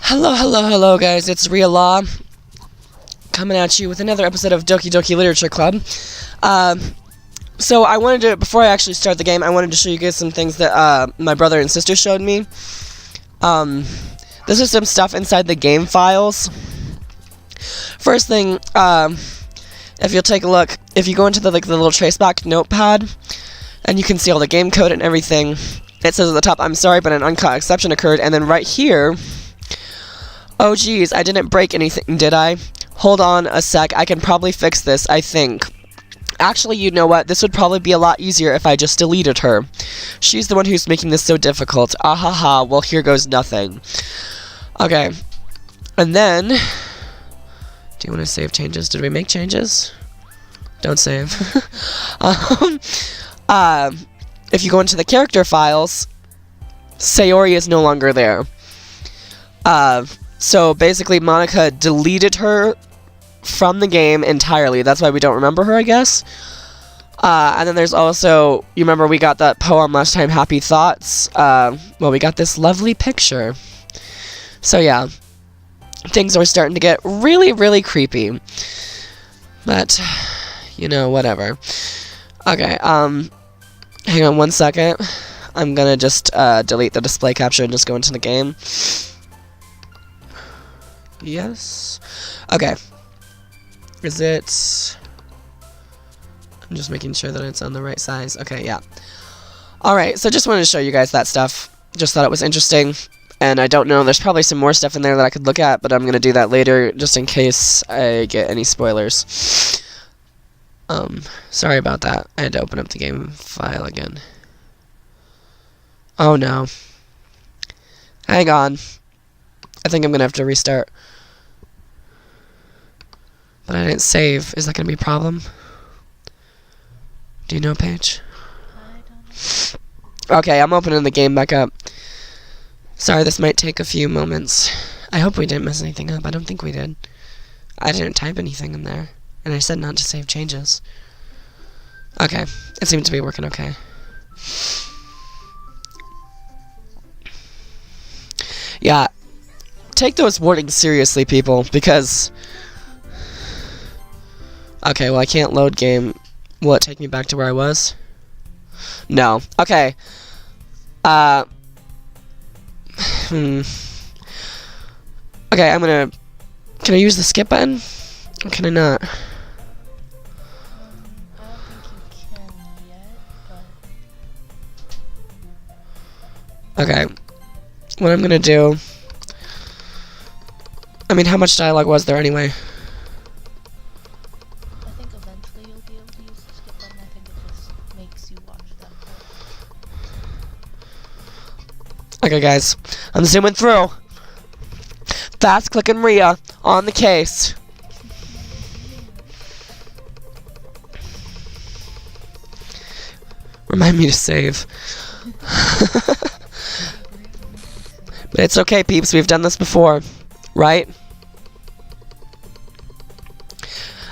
Hello, guys. It's Real Law coming at you with another episode of Doki Doki Literature Club. So I wanted to, before I actually start the game, I wanted to show you guys some things that my brother and sister showed me. This is some stuff inside the game files. First thing, if you'll take a look, if you go into the little traceback notepad, and you can see all the game code and everything, it says at the top, "I'm sorry, but an uncaught exception occurred," and then right here, "Oh geez, I didn't break anything, did I? Hold on a sec, I can probably fix this, I think. Actually, you know what, this would probably be a lot easier if I just deleted her. She's the one who's making this so difficult. Ahaha, well here goes nothing." Okay, and then, do you want to save changes? Did we make changes? Don't save. If you go into the character files, Sayori is no longer there. So basically Monika deleted her from the game entirely. That's why we don't remember her, I guess. And then there's also, you remember we got that poem last time, Happy Thoughts? Well, we got this lovely picture. So yeah, things are starting to get really, really creepy. But, you know, whatever. Okay, hang on one second. I'm gonna just delete the display capture and just go into the game. Yes. Okay. Is it... I'm just making sure that it's on the right size. Okay, yeah. Alright, so just wanted to show you guys that stuff. Just thought it was interesting. And I don't know, there's probably some more stuff in there that I could look at, but I'm gonna do that later, just in case I get any spoilers. Sorry about that. I had to open up the game file again. Oh no. Hang on. I think I'm gonna have to restart. But I didn't save. Is that gonna be a problem? Do you know, Paige? I don't know. Okay, I'm opening the game back up. Sorry, this might take a few moments. I hope we didn't mess anything up. I don't think we did. I didn't type anything in there. And I said not to save changes. Okay, it seems to be working okay. Yeah, take those warnings seriously, people, because... Okay, well, I can't load game. Will it take me back to where I was? No. Okay. Okay, I'm gonna... Can I use the skip button? Or can I not? I don't think you can yet, but... Okay. What I'm gonna do... I mean, how much dialogue was there anyway? I think eventually you'll be able to use the skip button. I think it just makes you watch that part. Okay, guys. I'm zooming through. Fast clicking Rhea on the case. Remind me to save. But it's okay, peeps. We've done this before. Right?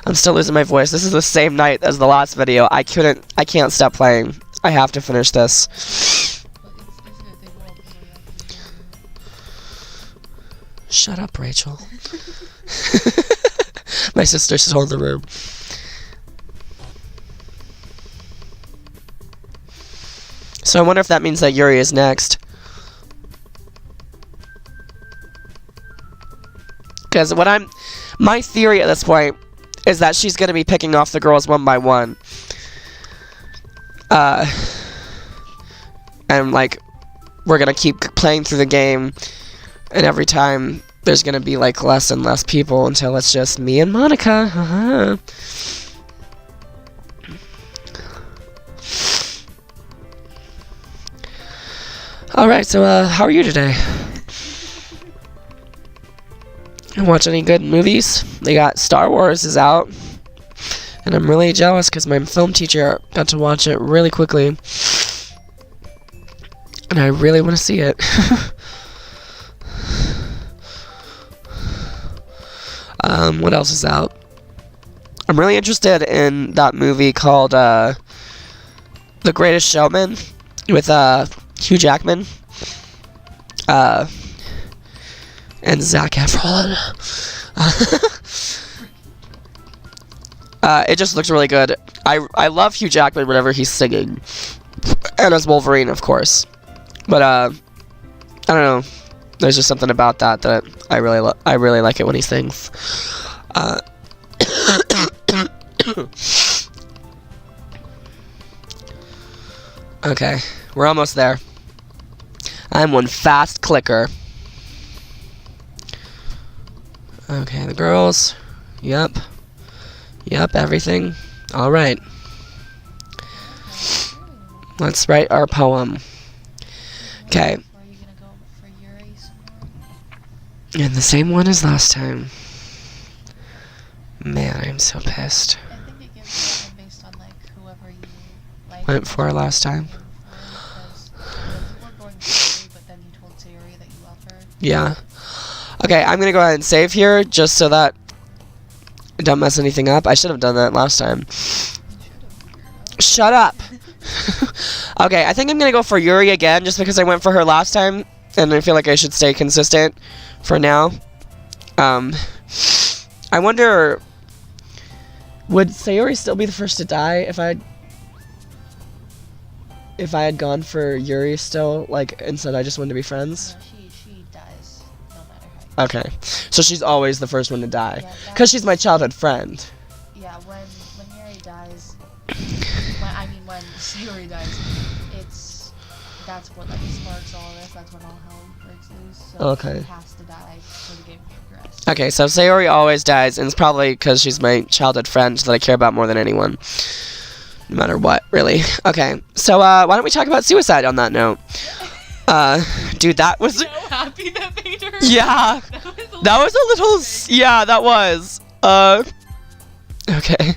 I'm still losing my voice. This is the same night as the last video. I can't stop playing. I have to finish this. Shut up, Rachel. My sister's still in the room. So I wonder if that means that Yuri is next. Because my theory at this point is that she's going to be picking off the girls one by one. And like, we're going to keep playing through the game, and every time there's going to be like less and less people until it's just me and Monika. Alright, so how are you today? Watch any good movies? They got Star Wars is out, and I'm really jealous because my film teacher got to watch it really quickly, and I really want to see it. What else is out? I'm really interested in that movie called The Greatest Showman with Hugh Jackman. and Zac Efron. It just looks really good. I love Hugh Jackman whenever he's singing, and as Wolverine, of course. But I don't know. There's just something about that I really like it when he sings. Okay, we're almost there. I'm one fast clicker. Okay, the girls. Yep, everything. All right. Let's write our poem. Okay. Are you gonna go for Yuri's? And the same one as last time. Man, I'm so pissed. I think it gives you one based on like whoever you like. Went for last time. Because you were going for Yuri, but then you told Sayori that you love her. Yeah. Okay, I'm gonna go ahead and save here just so that I don't mess anything up. I should have done that last time. Shut up. Okay, I think I'm gonna go for Yuri again just because I went for her last time, and I feel like I should stay consistent for now. I wonder, would Sayori still be the first to die if I had gone for Yuri still, like, instead I just wanted to be friends? No, she dies no matter how. Okay, so she's always the first one to die, Yeah, because she's my childhood friend. Yeah, when Yuri dies, when Sayori dies, that's what like sparks all this. That's when all hell breaks loose. So Okay. she has to die for the game to progress. Okay, so Sayori always dies, and it's probably because she's my childhood friend that I care about more than anyone. No matter what, really. Okay, so why don't we talk about suicide on that note? Dude, that was... So happy that made her. Yeah, that was a little... Yeah, that was. Okay.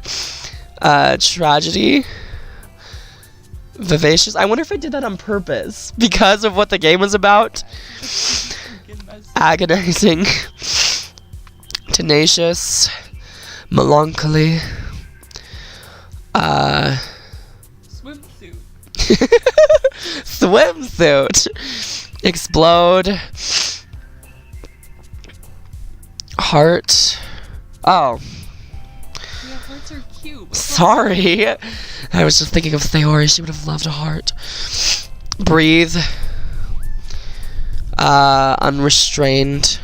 Tragedy. Vivacious. I wonder if I did that on purpose because of what the game was about. Agonizing. Tenacious. Melancholy. Swimsuit. Swimsuit. Explode. Heart. Oh. Yeah, hearts are cute. Sorry. I was just thinking of Sayori. She would have loved a heart. Breathe. Unrestrained.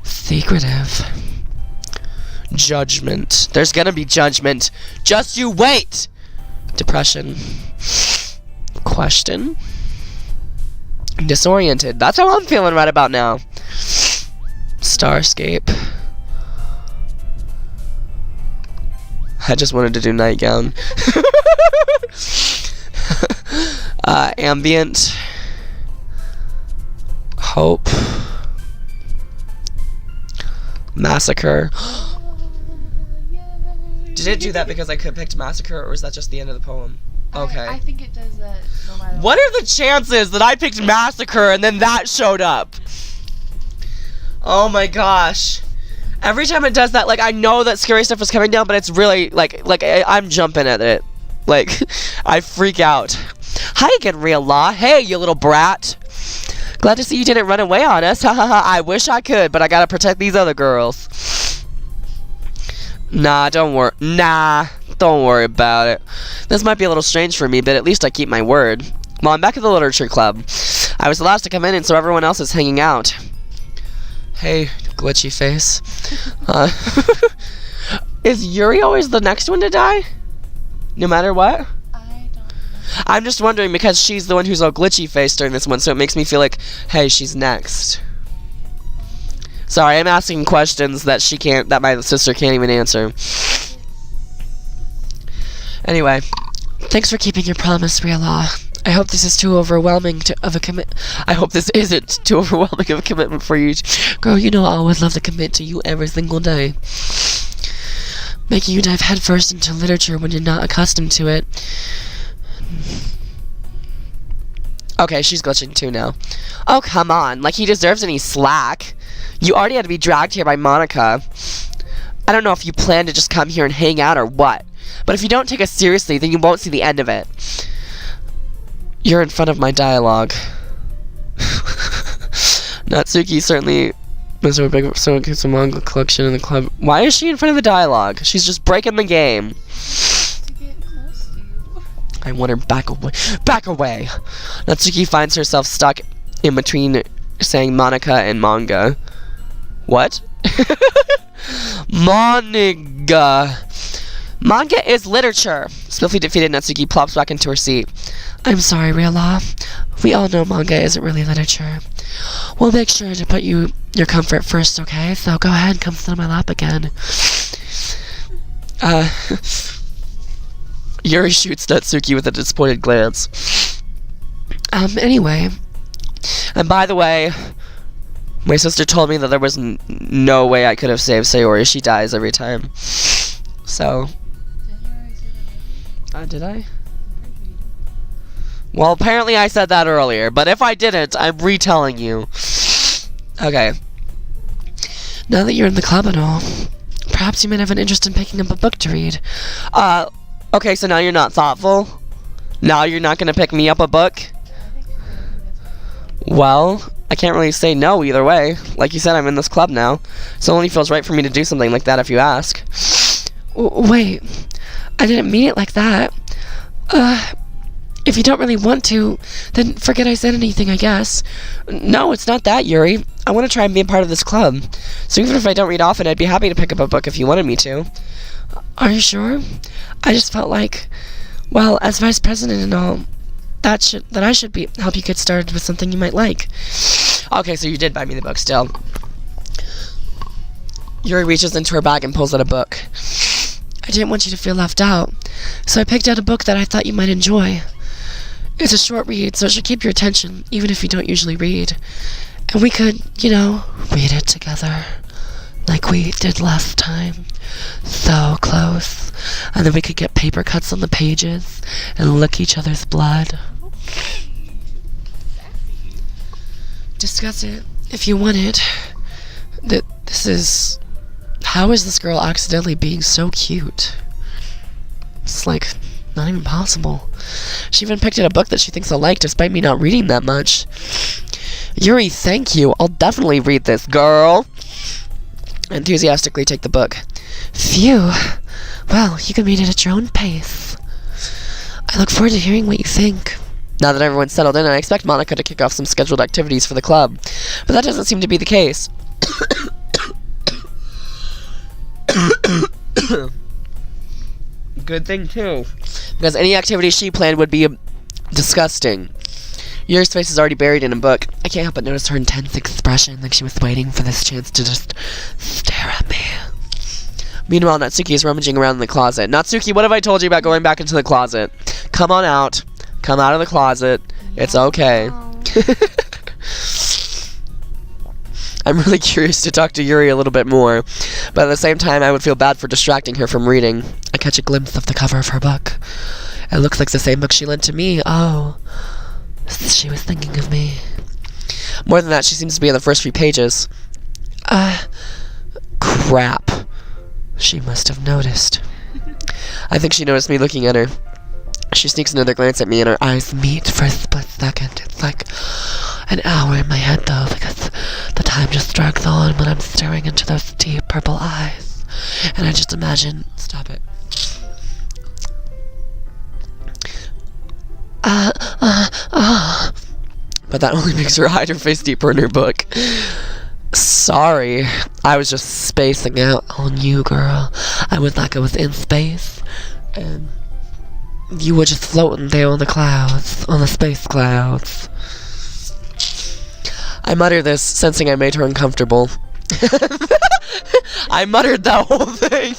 Secretive. Judgment. There's gonna be judgment. Just you wait! Depression. Question. Disoriented. That's how I'm feeling right about now. Starscape. I just wanted to do nightgown. Ambient. Hope. Massacre. Did it do that because I could picked Massacre, or was that just the end of the poem? Okay. I think it does that no matter What are the chances that I picked Massacre and then that showed up? Oh my gosh. Every time it does that, like, I know that scary stuff is coming down, but it's really, I'm jumping at it. Like, I freak out. Hi again, Real Law. Hey, you little brat. Glad to see you didn't run away on us. Ha ha ha. I wish I could, but I gotta protect these other girls. Nah, don't worry about it. This might be a little strange for me, but at least I keep my word. Well, I'm back at the literature club. I was the last to come in, and so everyone else is hanging out. Hey, glitchy face. Is Yuri always the next one to die? No matter what? I don't know. I'm just wondering because she's the one who's all glitchy face during this one, so it makes me feel like, hey, she's next. Sorry, I'm asking questions that my sister can't even answer. Anyway, thanks for keeping your promise, Real Law. I hope this is too overwhelming of a commit. I hope this isn't too overwhelming of a commitment for you. Girl, you know I always love to commit to you every single day. Making you dive headfirst into literature when you're not accustomed to it. Okay, she's glitching too now. Oh, come on. Like he deserves any slack. You already had to be dragged here by Monika. I don't know if you plan to just come here and hang out or what. But if you don't take us seriously, then you won't see the end of it. You're in front of my dialogue. Natsuki certainly must have a big manga collection in the club. Why is she in front of the dialogue? She's just breaking the game. To get close to you. I want her back away. Back away! Natsuki finds herself stuck in between saying Monika and manga. What? Monika. Manga is literature. Swiftly defeated, Natsuki plops back into her seat. I'm sorry, Real-Law. We all know manga isn't really literature. We'll make sure to put your comfort first, okay? So go ahead and come sit on my lap again. Yuri shoots Natsuki with a disappointed glance. Anyway. And by the way, my sister told me that there was no way I could have saved Sayori. She dies every time. So... did I? Well, apparently I said that earlier, but if I didn't, I'm retelling you. Okay. Now that you're in the club and all, perhaps you might have an interest in picking up a book to read. Okay, so now you're not thoughtful? Now you're not gonna pick me up a book? Well, I can't really say no either way. Like you said, I'm in this club now, so it only feels right for me to do something like that if you ask. Wait. I didn't mean it like that. If you don't really want to, then forget I said anything, I guess. No, it's not that, Yuri. I want to try and be a part of this club. So even if I don't read often, I'd be happy to pick up a book if you wanted me to. Are you sure? I just felt like, well, as vice president and all, that I should help you get started with something you might like. Okay, so you did buy me the book still. Yuri reaches into her bag and pulls out a book. I didn't want you to feel left out, so I picked out a book that I thought you might enjoy. It's a short read, so it should keep your attention, even if you don't usually read. And we could, read it together, like we did last time. So close. And then we could get paper cuts on the pages, and lick each other's blood. Discuss it, if you want it. How is this girl accidentally being so cute? It's like, not even possible. She even picked out a book that she thinks I'll like, despite me not reading that much. Yuri, thank you. I'll definitely read this, girl. I enthusiastically take the book. Phew. Well, you can read it at your own pace. I look forward to hearing what you think. Now that everyone's settled in, I expect Monika to kick off some scheduled activities for the club. But that doesn't seem to be the case. Good thing too, because any activity she planned would be disgusting. Yuri's face is already buried in a book. I can't help but notice her intense expression, like she was waiting for this chance to just stare at me. Meanwhile, Natsuki is rummaging around in the closet. Natsuki, what have I told you about going back into the closet? Come on out. Come out of the closet. It's okay. I'm really curious to talk to Yuri a little bit more, but at the same time I would feel bad for distracting her from reading. I catch a glimpse of the cover of her book. It looks like the same book she lent to me. Oh, she was thinking of me. More than that, she seems to be on the first few pages. Crap. She must have noticed. I think she noticed me looking at her. She sneaks another glance at me and our eyes meet for a split second. It's like an hour in my head though, because the time just drags on when I'm staring into those deep purple eyes. And I just imagine... Stop it. But that only makes her hide her face deeper in her book. Sorry, I was just spacing out on you, girl. I was like I was in space, and you were just floating there on the clouds, on the space clouds. I mutter this, sensing I made her uncomfortable. I muttered that whole thing,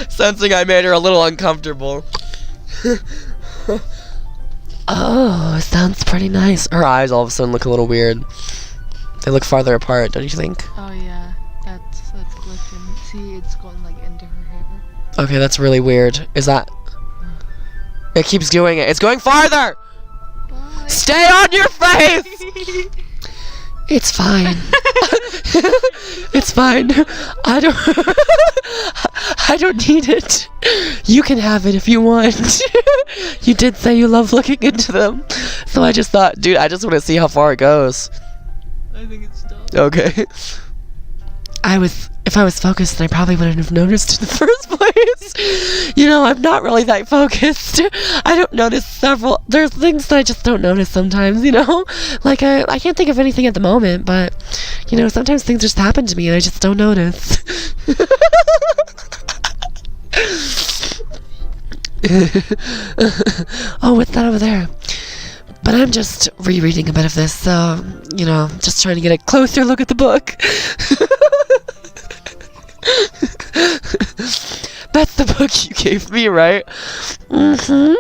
sensing I made her a little uncomfortable. Oh, sounds pretty nice. Her eyes all of a sudden look a little weird. They look farther apart, don't you think? Oh yeah, that's glitching. See, it's going like into her hair. Okay, that's really weird. Is that... It keeps doing it. It's going farther! Bye. Stay on your face! It's fine. It's fine. I don't need it. You can have it if you want. You did say you love looking into them. So I just thought, dude, I just want to see how far it goes. I think it's dumb. Okay. If I was focused, then I probably wouldn't have noticed in the first place. You know, I'm not really that focused. I don't notice there's things that I just don't notice sometimes, you know? Like, I can't think of anything at the moment, but, you know, sometimes things just happen to me and I just don't notice. Oh, what's that over there? But I'm just rereading a bit of this, so, you know, just trying to get a closer look at the book. That's the book you gave me, right? Mm-hmm.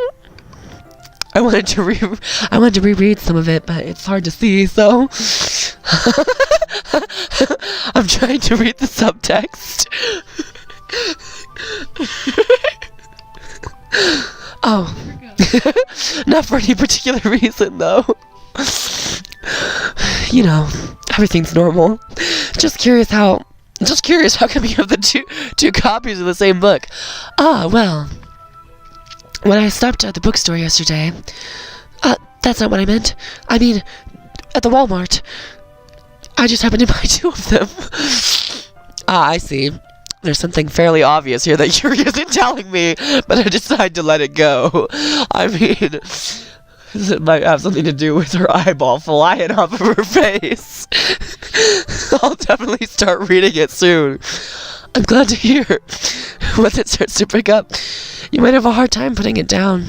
I wanted to reread some of it, but it's hard to see, so I'm trying to read the subtext. Oh. Not for any particular reason, though. You know, everything's normal. Just curious how come you have the two copies of the same book? Ah, well, when I stopped at the bookstore yesterday, that's not what I meant. I mean, at the Walmart, I just happened to buy two of them. Ah, I see. There's something fairly obvious here that Yuri isn't telling me, but I decided to let it go. I mean, it might have something to do with her eyeball flying off of her face. I'll definitely start reading it soon. I'm glad to hear. Once it starts to pick up, you might have a hard time putting it down.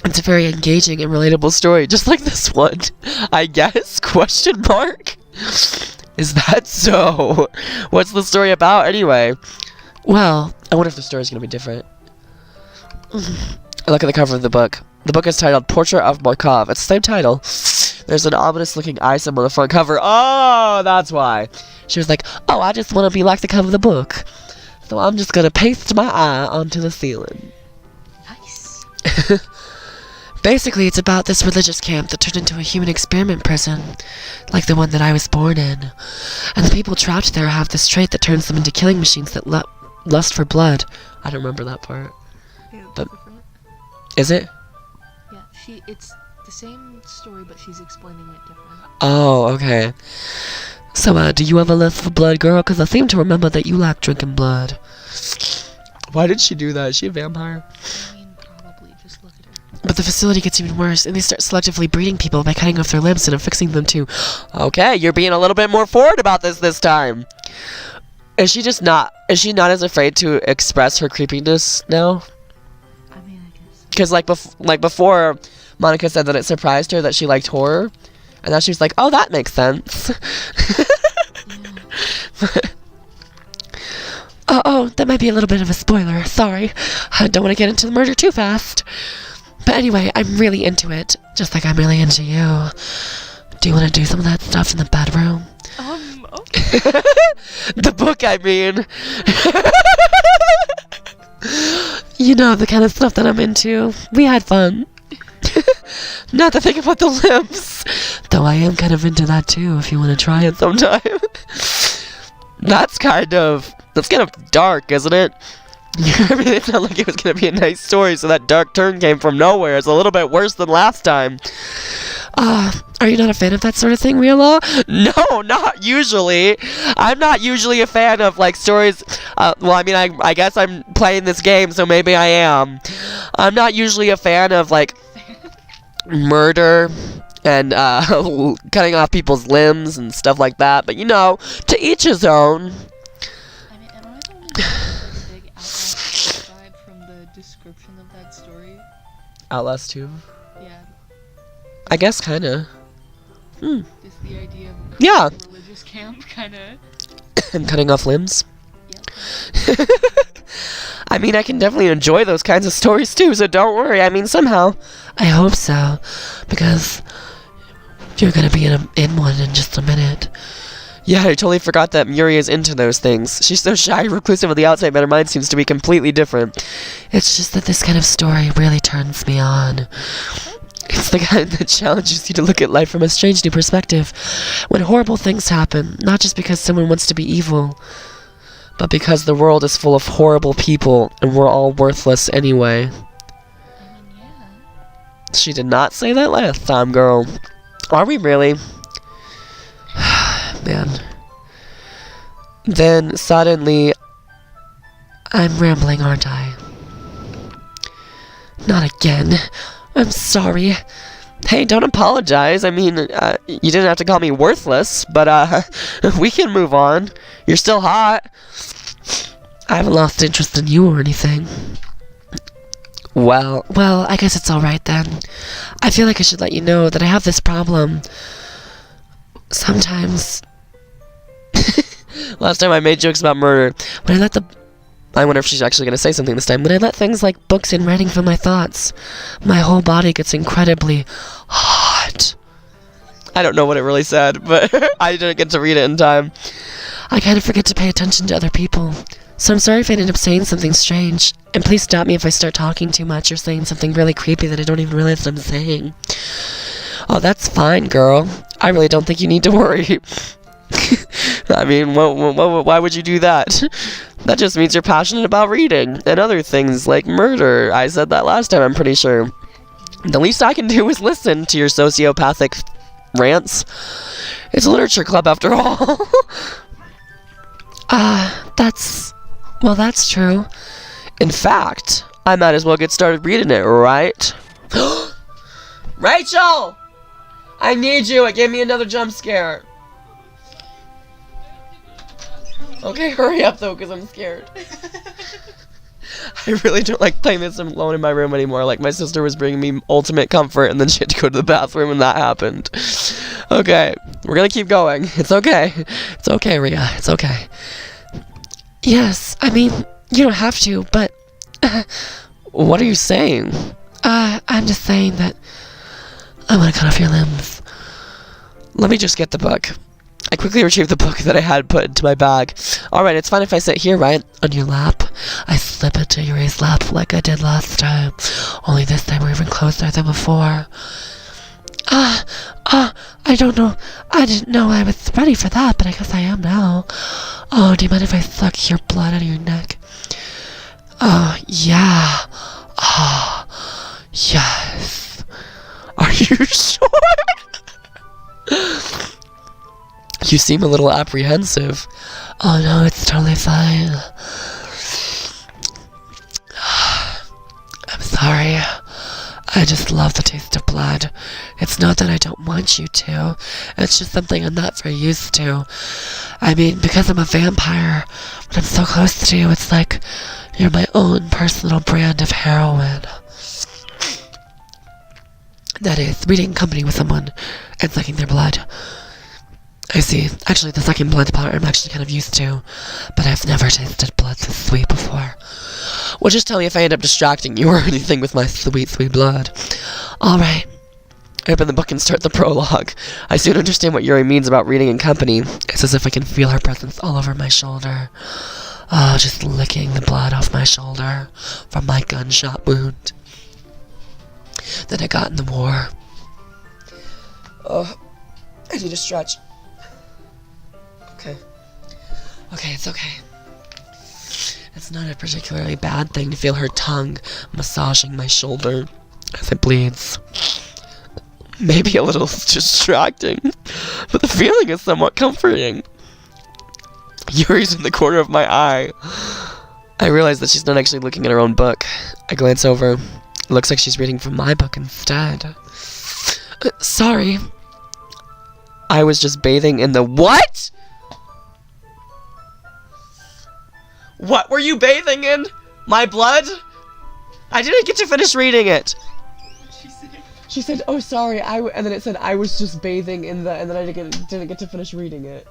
It's a very engaging and relatable story, just like this one. I guess? Question mark? Is that so? What's the story about, anyway? Well, I wonder if the story's gonna be different. Look at the cover of the book. The book is titled Portrait of Markov. It's the same title. There's an ominous-looking eye symbol on the front cover. Oh, that's why. She was like, oh, I just want to be like the cover of the book. So I'm just gonna paste my eye onto the ceiling. Nice. Basically, it's about this religious camp that turned into a human experiment prison, like the one that I was born in. And the people trapped there have this trait that turns them into killing machines that lust for blood. I don't remember that part. Yeah, But different. is it? Yeah, it's the same story, but she's explaining it different. Oh, okay. So, do you have a lust for blood, girl? Because I seem to remember that you like drinking blood. Why did she do that? Is she a vampire? I mean, probably. Just look at her. But the facility gets even worse, and they start selectively breeding people by cutting off their limbs and affixing them to... Okay, you're being a little bit more forward about this time. Is she not as afraid to express her creepiness now? I mean, I guess. Because, like before, Monika said that it surprised her that she liked horror. And now she's like, oh, that makes sense. Oh, that might be a little bit of a spoiler. Sorry. I don't want to get into the murder too fast. But anyway, I'm really into it. Just like I'm really into you. Do you want to do some of that stuff in the bedroom? Okay. The book, I mean. You know, the kind of stuff that I'm into. We had fun. Not to think about the limbs. Though I am kind of into that too, if you want to try it sometime. That's kind of dark, isn't it? I mean, it sounded like it was going to be a nice story, so that dark turn came from nowhere. It's a little bit worse than last time. Are you not a fan of that sort of thing, Mila? No, not usually. I'm not usually a fan of, like, stories. Well, I mean, I guess I'm playing this game, so maybe I am. I'm not usually a fan of, like, murder and cutting off people's limbs and stuff like that. But, you know, to each his own. I mean, am I the only one who big Outlast vibe from the description of that story? Outlast 2? Yeah. I guess, kinda. Just the idea of Yeah. a religious camp, kinda. And cutting off limbs? Yep. I mean, I can definitely enjoy those kinds of stories too, so don't worry. I mean, somehow. I hope so. Because you're gonna be in one in just a minute. Yeah, I totally forgot that Muri is into those things. She's so shy and reclusive on the outside, but her mind seems to be completely different. It's just that this kind of story really turns me on. It's the kind that challenges you to look at life from a strange new perspective. When horrible things happen, not just because someone wants to be evil, but because the world is full of horrible people and we're all worthless anyway. I mean, yeah. She did not say that last time, girl. Are we really? man. Then, suddenly... I'm rambling, aren't I? Not again. I'm sorry. Hey, don't apologize. I mean, you didn't have to call me worthless, but, we can move on. You're still hot. I haven't lost interest in you or anything. Well, I guess it's alright then. I feel like I should let you know that I have this problem. Sometimes... Last time I made jokes about murder. I wonder if she's actually going to say something this time. When I let things like books and writing fill my thoughts, my whole body gets incredibly hot. I don't know what it really said, but I didn't get to read it in time. I kind of forget to pay attention to other people. So I'm sorry if I ended up saying something strange. And please stop me if I start talking too much or saying something really creepy that I don't even realize I'm saying. Oh, that's fine, girl. I really don't think you need to worry. I mean, why would you do that? That just means you're passionate about reading and other things like murder. I said that last time, I'm pretty sure. The least I can do is listen to your sociopathic rants. It's a literature club after all. That's true. In fact, I might as well get started reading it, right? Rachel! I need you. It gave me another jump scare. Okay, hurry up though, because I'm scared. I really don't like playing this alone in my room anymore. Like, my sister was bringing me ultimate comfort, and then she had to go to the bathroom, and that happened. Okay, we're gonna keep going. It's okay. It's okay, Rhea. It's okay. Yes, I mean, you don't have to, but... what are you saying? I'm just saying that I want to cut off your limbs. Let me just get the book. I quickly retrieved the book that I had put into my bag. Alright, it's fine if I sit here, right? On your lap. I slip into Yuri's lap like I did last time. Only this time we're even closer than before. I don't know. I didn't know I was ready for that, but I guess I am now. Oh, do you mind if I suck your blood out of your neck? Oh, yeah. Oh, yes. Are you sure? You seem a little apprehensive. Oh no, it's totally fine. I'm sorry. I just love the taste of blood. It's not that I don't want you to. It's just something I'm not very used to. I mean, because I'm a vampire, when I'm so close to you, it's like you're my own personal brand of heroin. That is, reading company with someone and sucking their blood. I see. Actually, the second blood part I'm actually kind of used to, but I've never tasted blood this sweet before. Well, just tell me if I end up distracting you or anything with my sweet, sweet blood. Alright. I open the book and start the prologue. I soon understand what Yuri means about reading in company. It's as if I can feel her presence all over my shoulder. Oh, just licking the blood off my shoulder from my gunshot wound that I got in the war. Oh, I need to stretch. Okay, it's okay. It's not a particularly bad thing to feel her tongue massaging my shoulder as it bleeds. Maybe a little distracting, but the feeling is somewhat comforting. Yuri's in the corner of my eye. I realize that she's not actually looking at her own book. I glance over. It looks like she's reading from my book instead. Sorry. I was just bathing in the... What?! What were you bathing in? My blood? I didn't get to finish reading it. She said, oh, sorry, and then it said, I was just bathing in the, and then I didn't get to finish reading it.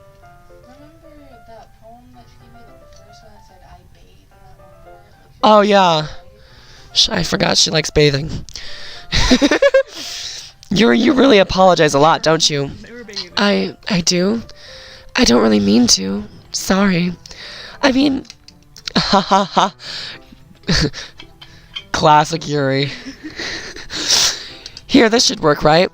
Remember that poem that she gave me, the first one that said, I bathe in that one word? Like, oh, yeah. I forgot she likes bathing. You really apologize a lot, don't you? I do. I don't really mean to. Sorry. I mean... Ha ha ha. Classic Yuri. Here, this should work, right?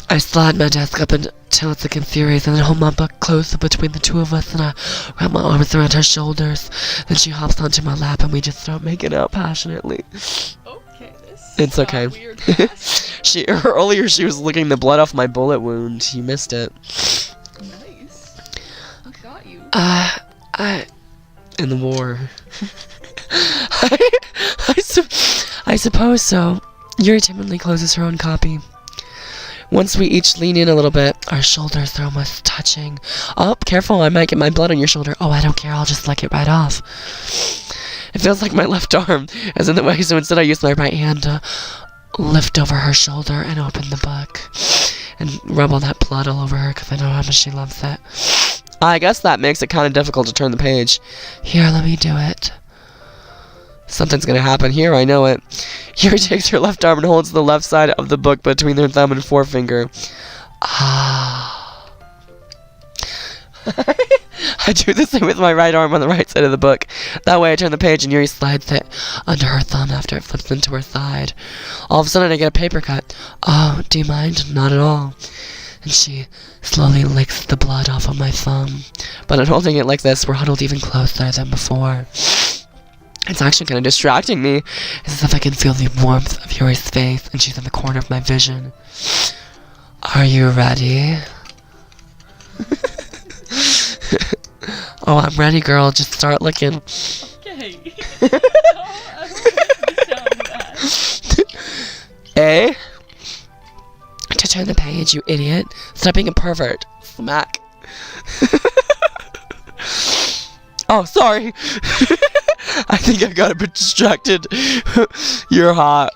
I slide my desk up until it's like in series, and then hold my book closer between the two of us, and I wrap my arms around her shoulders. Then she hops onto my lap, and we just start making out passionately. Okay, this it's okay. Weird. Earlier she was licking the blood off my bullet wound. You missed it. Nice. In the war. I suppose so. Yuri timidly closes her own copy. Once we each lean in a little bit, our shoulders are almost touching. Oh, careful, I might get my blood on your shoulder. Oh, I don't care, I'll just lick it right off. It feels like my left arm is in the way, so instead I use my right hand to lift over her shoulder and open the book. And rub all that blood all over her, because I know how much she loves it. I guess that makes it kind of difficult to turn the page. Here, let me do it. Something's gonna happen here, I know it. Yuri takes her left arm and holds the left side of the book between her thumb and forefinger. Ah. I do the same with my right arm on the right side of the book. That way I turn the page and Yuri slides it under her thumb after it flips into her side. All of a sudden I get a paper cut. Oh, do you mind? Not at all. And she slowly licks the blood off of my thumb. But in holding it like this, we're huddled even closer than before. It's actually kind of distracting me. It's as if I can feel the warmth of Yuri's face, and she's in the corner of my vision. Are you ready? Oh, I'm ready, girl. Just start licking. Okay. No, I don't like the sound of that. A. To turn the page, you idiot. Stop being a pervert. Smack. Oh, sorry. I think I got a bit distracted. You're hot.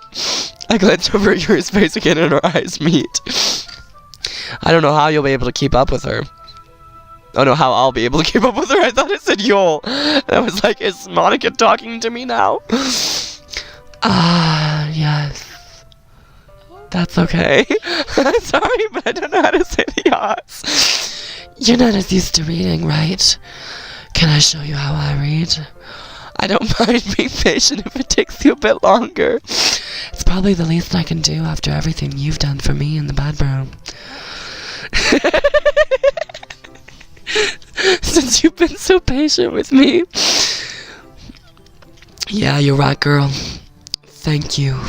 I glance over at Yuri's face again and our eyes meet. I don't know how you'll be able to keep up with her. Oh no, how I'll be able to keep up with her. I thought it said you'll. I was like, is Monika talking to me now? Ah, yes. That's okay. I'm sorry, but I don't know how to say the yachts. You're not as used to reading, right? Can I show you how I read? I don't mind being patient if it takes you a bit longer. It's probably the least I can do after everything you've done for me in the bedroom. Since you've been so patient with me. Yeah, you're right, girl. Thank you.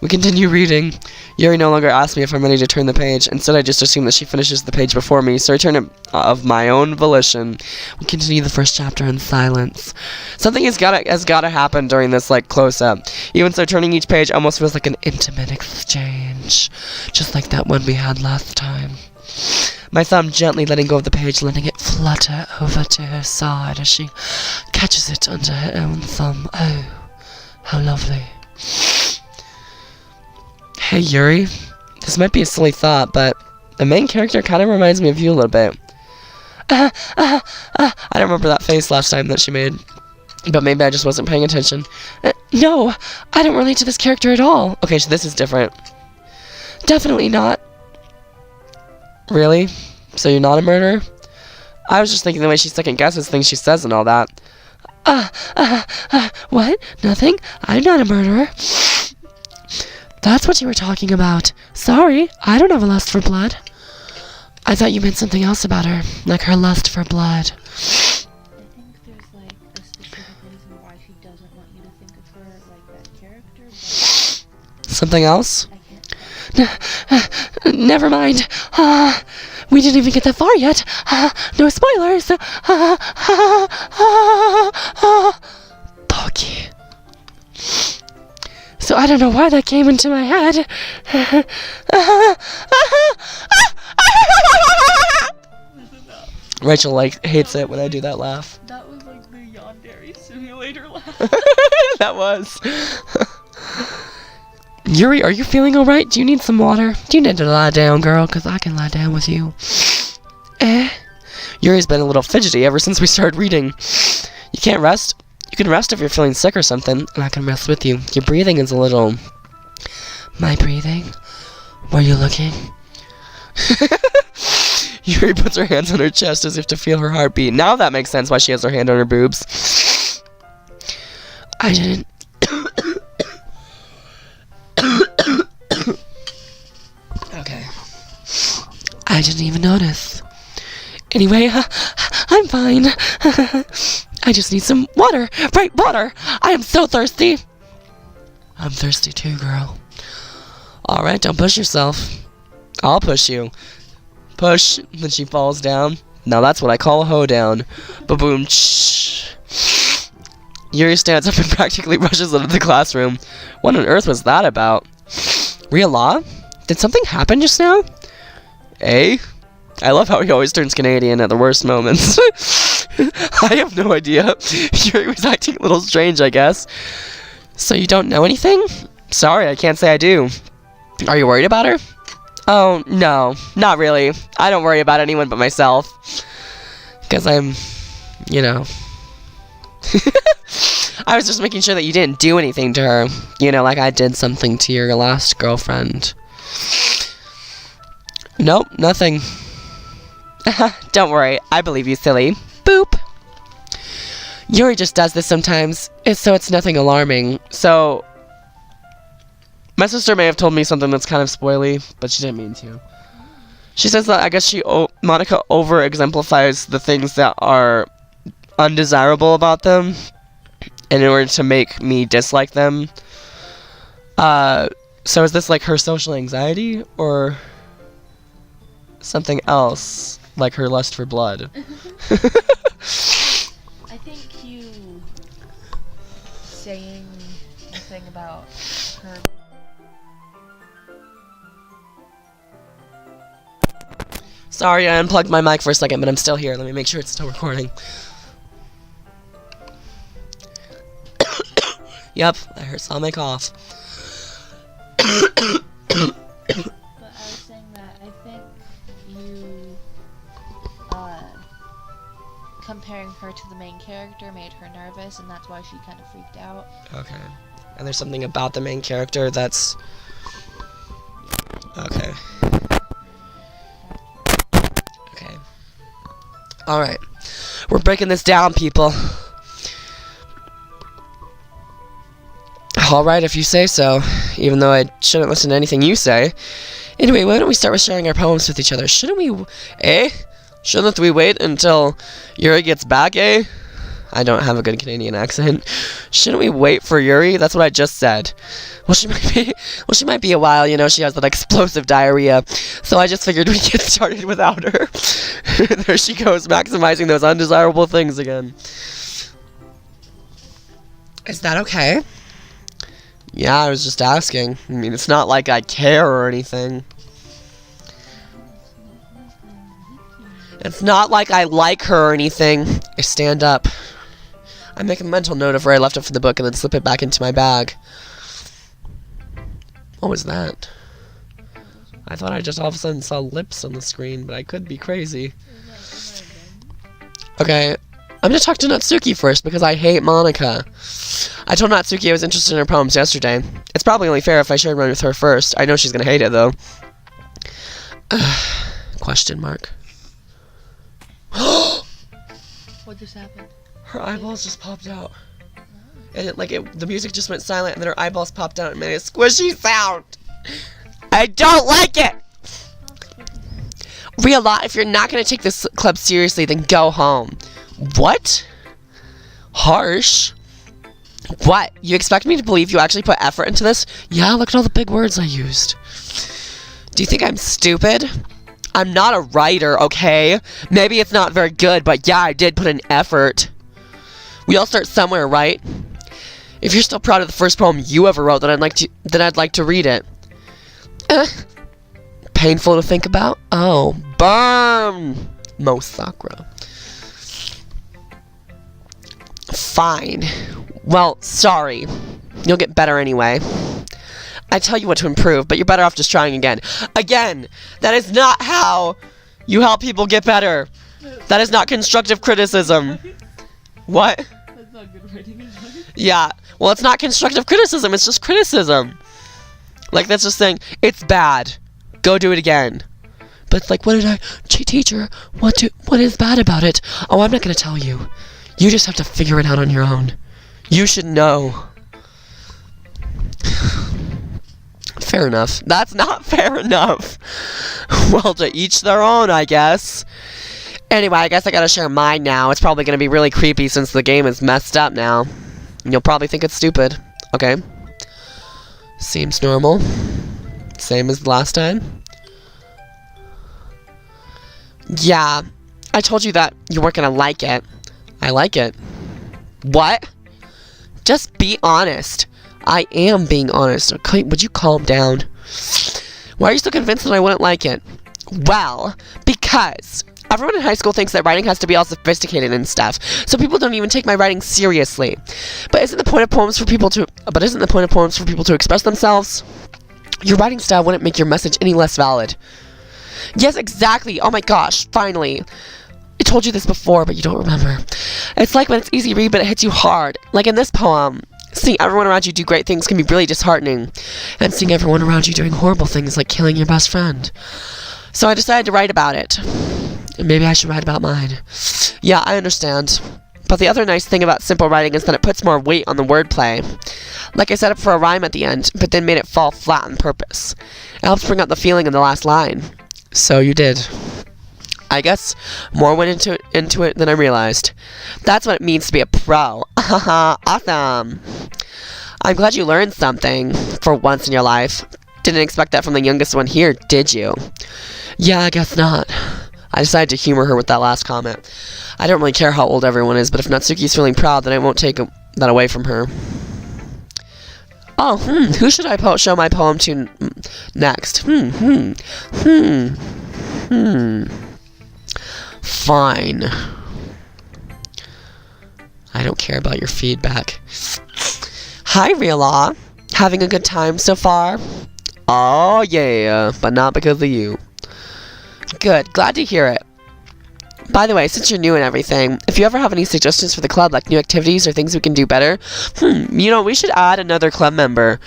We continue reading. Yuri no longer asks me if I'm ready to turn the page. Instead, I just assume that she finishes the page before me, so I turn it of my own volition. We continue the first chapter in silence. Something has gotta happen during this, close-up. Even so, turning each page almost feels like an intimate exchange. Just like that one we had last time. My thumb gently letting go of the page, letting it flutter over to her side as she catches it under her own thumb. Oh, how lovely. Hey Yuri, this might be a silly thought, but the main character kind of reminds me of you a little bit. I don't remember that face last time that she made, but maybe I just wasn't paying attention. No, I don't relate to this character at all. Okay, so this is different. Definitely not. Really? So you're not a murderer? I was just thinking the way she second guesses things she says and all that. What? Nothing? I'm not a murderer. That's what you were talking about. Sorry, I don't have a lust for blood. I thought you meant something else about her, like her lust for blood. I think there's a specific reason why she doesn't want you to think of her like that character, but Something else? I can't. Never mind. We didn't even get that far yet. No spoilers. Doki. So I don't know why that came into my head. Rachel hates it when I do that laugh. That was like the Yandere simulator laugh. That was. Yuri, are you feeling alright? Do you need some water? Do you need to lie down, girl? Because I can lie down with you. Yuri's been a little fidgety ever since we started reading. You can't rest? You can rest if you're feeling sick or something, and I can rest with you. Your breathing is a little... My breathing? Were you looking? Yuri puts her hands on her chest as if to feel her heartbeat. Now that makes sense why she has her hand on her boobs. I didn't... Okay. I didn't even notice. Anyway, I'm fine. I just need some water. Right, water! I am so thirsty. I'm thirsty too, girl. Alright, don't push yourself. I'll push you. Push. Then she falls down. Now that's what I call a hoedown. Ba-boom. Yuri stands up and practically rushes into the classroom. What on earth was that about? Real law? Did something happen just now? Eh? I love how he always turns Canadian at the worst moments. I have no idea. Yuri was acting a little strange, I guess. So you don't know anything? Sorry, I can't say I do. Are you worried about her? Oh, no. Not really. I don't worry about anyone but myself. Because I'm, you know... I was just making sure that you didn't do anything to her. You know, like I did something to your last girlfriend. Nope, nothing. Don't worry, I believe you, silly. Boop. Yuri just does this sometimes, so it's nothing alarming. So, my sister may have told me something that's kind of spoily, but she didn't mean to. She says that I guess Monika over-exemplifies the things that are undesirable about them in order to make me dislike them. So is this like her social anxiety or something else, like her lust for blood? I think you saying the thing about her. Sorry, I unplugged my mic for a second, but I'm still here. Let me make sure it's still recording. Yep, I saw my cough. But I was saying that I think you comparing her to the main character made her nervous, and that's why she kind of freaked out. Okay. And there's something about the main character that's... Okay. Okay. Alright. We're breaking this down, people. Alright, if you say so. Even though I shouldn't listen to anything you say. Anyway, why don't we start with sharing our poems with each other? Shouldn't we... Eh? Shouldn't we wait until Yuri gets back, eh? I don't have a good Canadian accent. Shouldn't we wait for Yuri? That's what I just said. Well, she might be a while, you know, she has that explosive diarrhea. So I just figured we'd get started without her. There she goes, maximizing those undesirable things again. Is that okay? Yeah, I was just asking. I mean, it's not like I care or anything. It's not like I like her or anything. I stand up. I make a mental note of where I left it for the book and then slip it back into my bag. What was that? I thought I just all of a sudden saw lips on the screen, but I could be crazy. Okay, I'm gonna talk to Natsuki first because I hate Monika. I told Natsuki I was interested in her poems yesterday. It's probably only fair if I shared one with her first. I know she's gonna hate it though. Question mark. What just happened? Her eyeballs just popped out. And the music just went silent and then her eyeballs popped out and made a squishy sound. I don't like it! Real lot, if you're not gonna take this club seriously, then go home. What? Harsh? What? You expect me to believe you actually put effort into this? Yeah, look at all the big words I used. Do you think I'm stupid? I'm not a writer, okay? Maybe it's not very good, but yeah, I did put in effort. We all start somewhere, right? If you're still proud of the first poem you ever wrote, then I'd like to read it. Painful to think about? Oh, burn! Mo Sakura. Fine. Well, sorry. You'll get better anyway. I tell you what to improve, but you're better off just trying again. Again! That is not how you help people get better. That is not constructive criticism. What? That's not good writing. Yeah. Well, it's not constructive criticism. It's just criticism. Like, that's just saying, it's bad. Go do it again. But it's like, what did I... Teacher, what is bad about it? Oh, I'm not going to tell you. You just have to figure it out on your own. You should know. Fair enough. That's not fair enough. Well, to each their own, I guess. Anyway, I guess I gotta share mine now. It's probably gonna be really creepy since the game is messed up now. And you'll probably think it's stupid. Okay. Seems normal. Same as the last time. Yeah. I told you that you weren't gonna like it. I like it. What? Just be honest. I am being honest. Okay, would you calm down? Why are you so convinced that I wouldn't like it? Well, because everyone in high school thinks that writing has to be all sophisticated and stuff, so people don't even take my writing seriously. But isn't the point of poems for people to express themselves? Your writing style wouldn't make your message any less valid. Yes, exactly. Oh my gosh, finally. I told you this before, but you don't remember. It's like when it's easy read, but it hits you hard. Like in this poem, seeing everyone around you do great things can be really disheartening. And seeing everyone around you doing horrible things like killing your best friend. So I decided to write about it. And maybe I should write about mine. Yeah, I understand. But the other nice thing about simple writing is that it puts more weight on the wordplay. Like I set up for a rhyme at the end, but then made it fall flat on purpose. It helps bring out the feeling in the last line. So you did. I guess more went into it than I realized. That's what it means to be a pro. Awesome. I'm glad you learned something for once in your life. Didn't expect that from the youngest one here, did you? Yeah, I guess not. I decided to humor her with that last comment. I don't really care how old everyone is, but if Natsuki's feeling proud, then I won't take that away from her. Oh, who should I show my poem to next? Fine. I don't care about your feedback. Hi, Reala. Having a good time so far? Oh, yeah, but not because of you. Good, glad to hear it. By the way, since you're new and everything, if you ever have any suggestions for the club, like new activities or things we can do better, we should add another club member.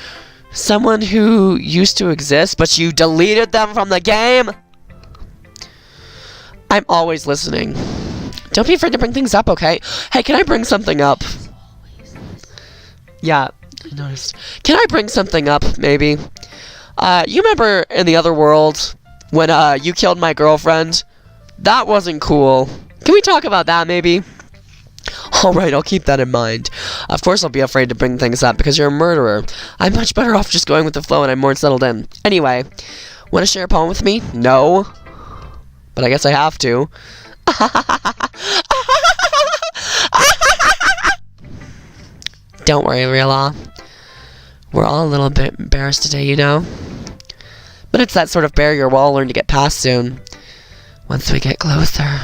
Someone who used to exist, but you deleted them from the game? I'm always listening. Don't be afraid to bring things up, okay? Hey, can I bring something up? Yeah, I noticed. Can I bring something up, maybe? You remember in the other world when you killed my girlfriend? That wasn't cool. Can we talk about that, maybe? Alright, I'll keep that in mind. Of course I'll be afraid to bring things up because you're a murderer. I'm much better off just going with the flow and I'm more settled in. Anyway, want to share a poem with me? No. But I guess I have to. Don't worry, Reala. We're all a little bit embarrassed today, you know? But it's that sort of barrier we'll all learn to get past soon. Once we get closer.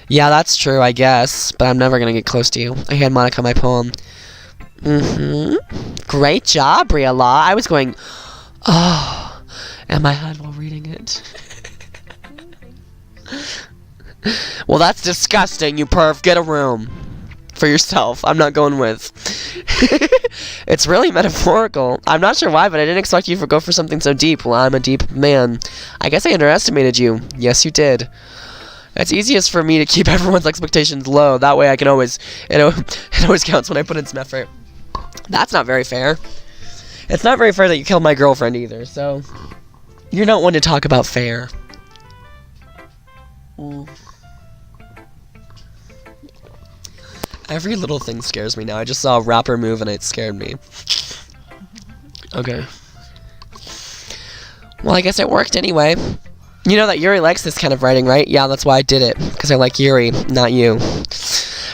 Yeah, that's true, I guess. But I'm never gonna get close to you. I hand Monika my poem. Great job, Reala. I was going, oh, in my head while reading it. Well, that's disgusting, you perv. Get a room. For yourself. I'm not going with. It's really metaphorical. I'm not sure why, but I didn't expect you to go for something so deep. Well, I'm a deep man. I guess I underestimated you. Yes, you did. It's easiest for me to keep everyone's expectations low. That way I can always, it always counts when I put in some effort. That's not very fair. It's not very fair that you killed my girlfriend either, so you're not one to talk about fair. Every little thing scares me now. I just saw a rapper move and it scared me. Okay. Well, I guess it worked anyway. You know that Yuri likes this kind of writing, right? Yeah, that's why I did it. Because I like Yuri, not you.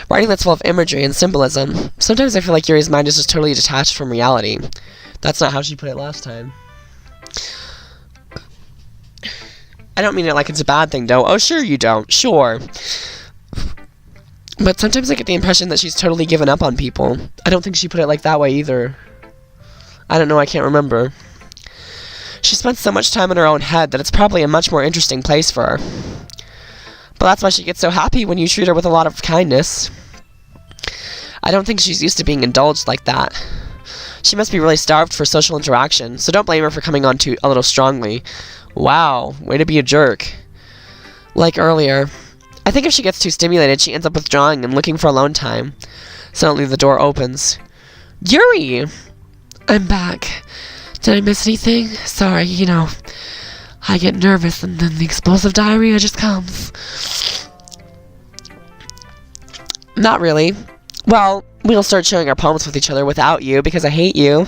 Writing that's full of imagery and symbolism. Sometimes I feel like Yuri's mind is just totally detached from reality. That's not how she put it last time. I don't mean it like it's a bad thing, though. Oh, sure you don't. Sure. But sometimes I get the impression that she's totally given up on people. I don't think she put it like that way either. I don't know, I can't remember. She spent so much time in her own head that it's probably a much more interesting place for her. But that's why she gets so happy when you treat her with a lot of kindness. I don't think she's used to being indulged like that. She must be really starved for social interaction, so don't blame her for coming on a little strongly. Wow, way to be a jerk. Like earlier. I think if she gets too stimulated, she ends up withdrawing and looking for alone time. Suddenly the door opens. Yuri! I'm back. Did I miss anything? Sorry, I get nervous and then the explosive diarrhea just comes. Not really. Well, we'll start sharing our poems with each other without you because I hate you.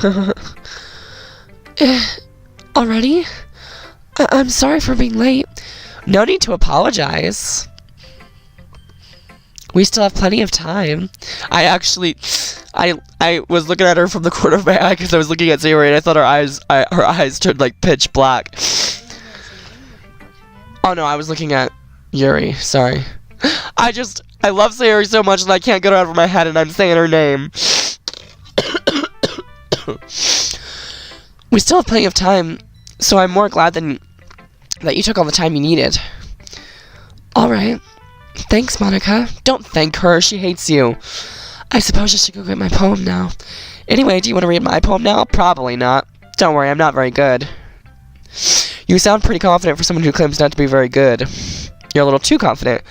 Already? I'm sorry for being late. No need to apologize. We still have plenty of time. I was looking at her from the corner of my eye because I was looking at Sayori and I thought her eyes turned like pitch black. Oh no, I was looking at Yuri. Sorry. I love Sayori so much that I can't get her out of my head and I'm saying her name. We still have plenty of time, so I'm more glad that you took all the time you needed. Alright. Thanks, Monika. Don't thank her. She hates you. I suppose I should go get my poem now. Anyway, do you want to read my poem now? Probably not. Don't worry, I'm not very good. You sound pretty confident for someone who claims not to be very good. You're a little too confident.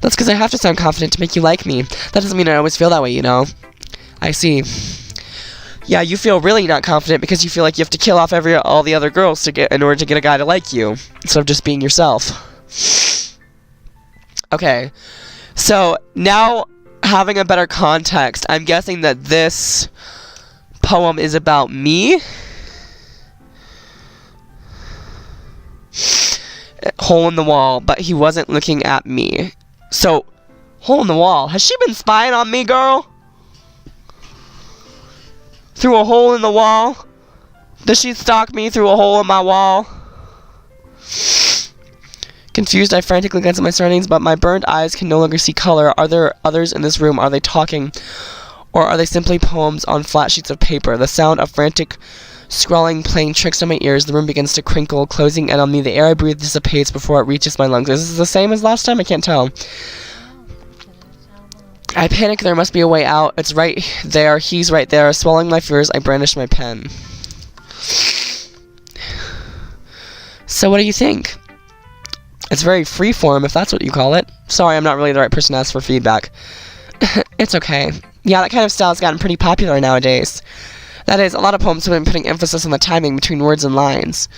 That's because I have to sound confident to make you like me. That doesn't mean I always feel that way, you know. I see. Yeah, you feel really not confident because you feel like you have to kill off all the other girls in order to get a guy to like you, instead of just being yourself. Okay, so now having a better context, I'm guessing that this poem is about me. Hole in the wall, but he wasn't looking at me. So, hole in the wall. Has she been spying on me, girl? Through a hole in the wall? Does she stalk me through a hole in my wall? Confused, I frantically glance at my surroundings, but my burned eyes can no longer see color. Are there others in this room? Are they talking? Or are they simply poems on flat sheets of paper? The sound of frantic scrawling playing tricks on my ears. The room begins to crinkle, closing in on me. The air I breathe dissipates before it reaches my lungs. Is this the same as last time? I can't tell. I panic. There must be a way out. It's right there. He's right there. Swallowing my fears, I brandish my pen. So what do you think? It's very freeform, if that's what you call it. Sorry, I'm not really the right person to ask for feedback. It's okay. Yeah, that kind of style has gotten pretty popular nowadays. That is, a lot of poems have been putting emphasis on the timing between words and lines.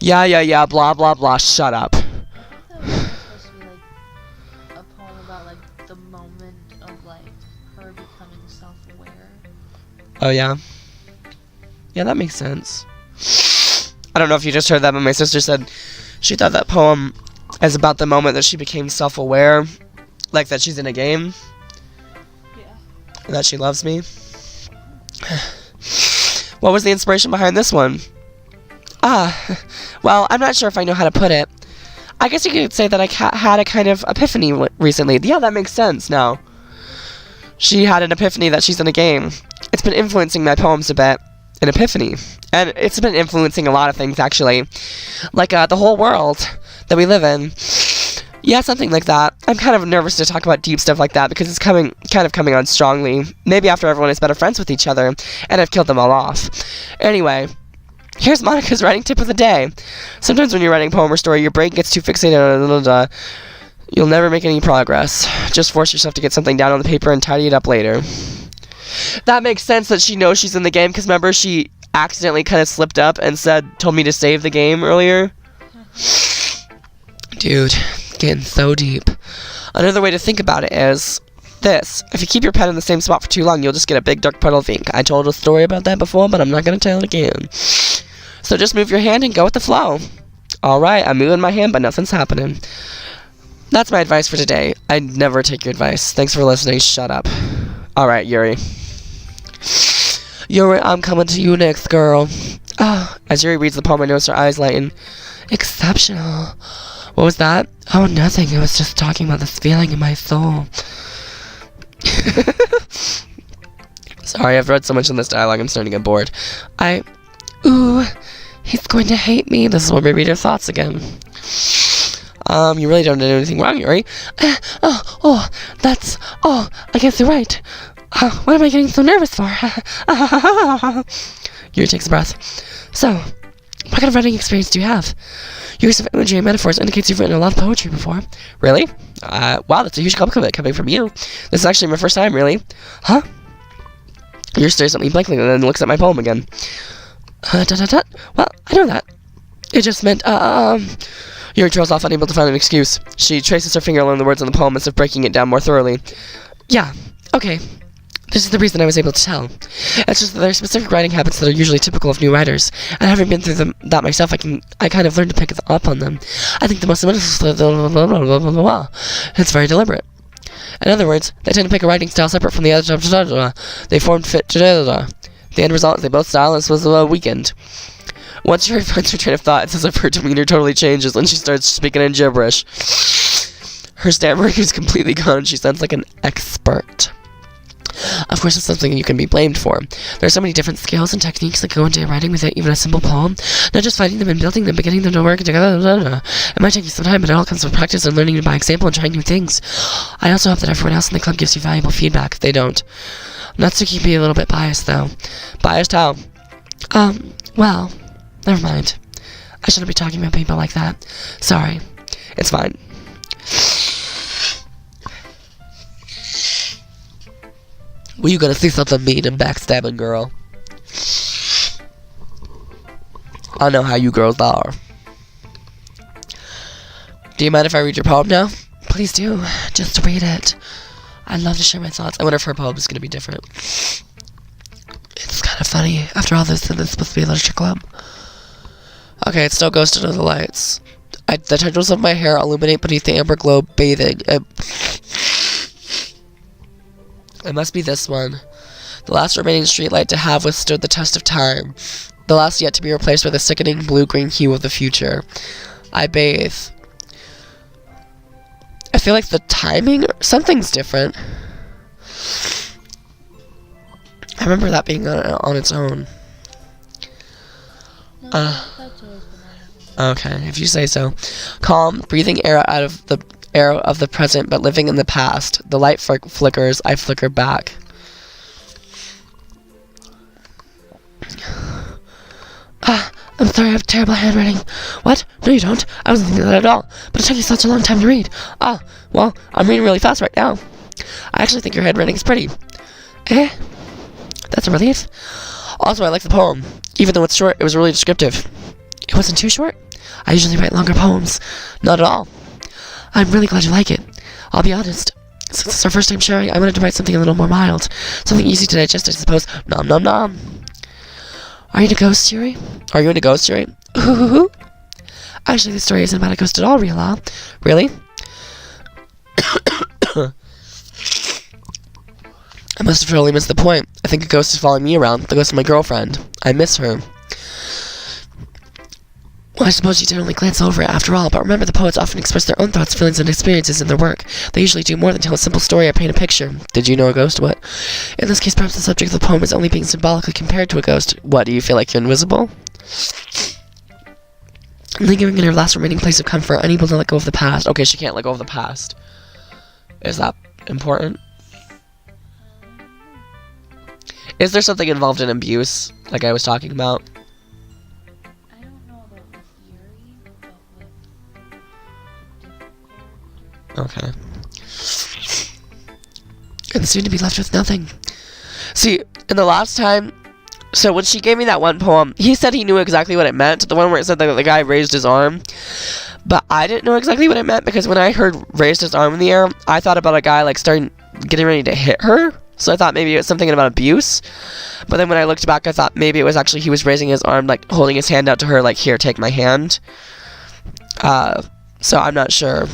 Yeah, blah, blah, blah, shut up. I thought it was supposed to be, like, a poem about, like, the moment of, like, her becoming self-aware. Oh, yeah? Yeah, that makes sense. I don't know if you just heard that, but my sister said she thought that poem is about the moment that she became self-aware. Like, that she's in a game. Yeah. And that she loves me. What was the inspiration behind this one? Well, I'm not sure if I know how to put it. I guess you could say that I had a kind of epiphany recently. Yeah, that makes sense now. She had an epiphany that she's in a game. It's been influencing my poems a bit. An epiphany. And it's been influencing a lot of things, actually. Like, the whole world that we live in. Yeah, something like that. I'm kind of nervous to talk about deep stuff like that because it's kind of coming on strongly. Maybe after everyone is better friends with each other, and I've killed them all off. Anyway, here's Monika's writing tip of the day. Sometimes when you're writing a poem or story, your brain gets too fixated on you'll never make any progress. Just force yourself to get something down on the paper and tidy it up later. That makes sense that she knows she's in the game, because remember she accidentally kind of slipped up and told me to save the game earlier? Dude, getting so deep. Another way to think about it is this. If you keep your pen in the same spot for too long, you'll just get a big dark puddle of ink. I told a story about that before, but I'm not going to tell it again. So just move your hand and go with the flow. Alright, I'm moving my hand, but nothing's happening. That's my advice for today. I'd never take your advice. Thanks for listening. Shut up. Alright, Yuri. Yuri, I'm coming to you next, girl. As Yuri reads the poem, I notice her eyes lighten. Exceptional. What was that? Oh, nothing. I was just talking about this feeling in my soul. Sorry, I've read so much in this dialogue, I'm starting to get bored. Ooh, he's going to hate me. This is where we read her thoughts again. You really don't do anything wrong, Yuri. I guess you're right. What am I getting so nervous for? Yuri takes a breath. So, what kind of writing experience do you have? Your use of imagery and metaphors indicates you've written a lot of poetry before. Really? Wow, that's a huge compliment coming from you. This is actually my first time, really. Huh? Yuri stares at me blankly and then looks at my poem again. Well, I know that. It just meant, Yuri trails off, unable to find an excuse. She traces her finger along the words in the poem as if breaking it down more thoroughly. Yeah, okay. This is the reason I was able to tell. It's just that there are specific writing habits that are usually typical of new writers, and having been through that myself, I kind of learned to pick up on them. I think the most it's very deliberate. In other words, they tend to pick a writing style separate from the other. They formed fit. The end result is they both stylists was weakened. Once Yuri finds her train of thought, it's as if her demeanor totally changes and she starts speaking in gibberish. Her stammering is completely gone and she sounds like an expert. Of course, it's something you can be blamed for. There are so many different skills and techniques that go into writing without even a simple poem. Not just finding them and building them, but getting them to work together. It might take you some time, but it all comes with practice and learning by example and trying new things. I also hope that everyone else in the club gives you valuable feedback if they don't. Natsuki be a little bit biased, though. Biased how? Well, never mind. I shouldn't be talking about people like that. Sorry. It's fine. Well, you gotta see something mean and backstabbing, girl. I know how you girls are. Do you mind if I read your poem now? Please do. Just read it. I'd love to share my thoughts. I wonder if her poem is gonna be different. It's kind of funny. After all this, it's supposed to be a literature club. Okay, it still goes under the lights. The tendrils of my hair illuminate beneath the amber glow bathing. It must be this one. The last remaining streetlight to have withstood the test of time. The last yet to be replaced by the sickening blue-green hue of the future. I bathe. I feel like the timing, something's different. I remember that being on its own. Okay, if you say so. Calm, breathing air out of the air of the present, but living in the past. The light flickers, I flicker back. I'm sorry, I have terrible handwriting. What? No, you don't. I wasn't thinking that at all. But it took you such a long time to read. Well, I'm reading really fast right now. I actually think your handwriting is pretty. That's a relief. Also, I like the poem. Even though it's short, it was really descriptive. It wasn't too short. I usually write longer poems. Not at all. I'm really glad you like it. I'll be honest. Since it's our first time sharing, I wanted to write something a little more mild. Something easy to digest, I suppose. Nom nom nom. Are you into ghosts, Yuri? Are you into ghosts, Yuri? Ooh. Actually, this story isn't about a ghost at all, Real. Really? I must have totally missed the point. I think a ghost is following me around. The ghost of my girlfriend. I miss her. Well, I suppose you did only glance over it after all, but remember the poets often express their own thoughts, feelings, and experiences in their work. They usually do more than tell a simple story or paint a picture. Did you know a ghost? What? In this case, perhaps the subject of the poem is only being symbolically compared to a ghost. What, do you feel like you're invisible? Lingering in her last remaining place of comfort, unable to let go of the past. Okay, she can't let go of the past. Is that important? Is there something involved in abuse, like I was talking about? Okay. And soon to be left with nothing. See, in the last time, so when she gave me that one poem, he said he knew exactly what it meant. The one where it said that the guy raised his arm. But I didn't know exactly what it meant because when I heard raised his arm in the air, I thought about a guy like getting ready to hit her. So I thought maybe it was something about abuse. But then when I looked back, I thought maybe it was actually he was raising his arm, like holding his hand out to her, like, here, take my hand. So I'm not sure.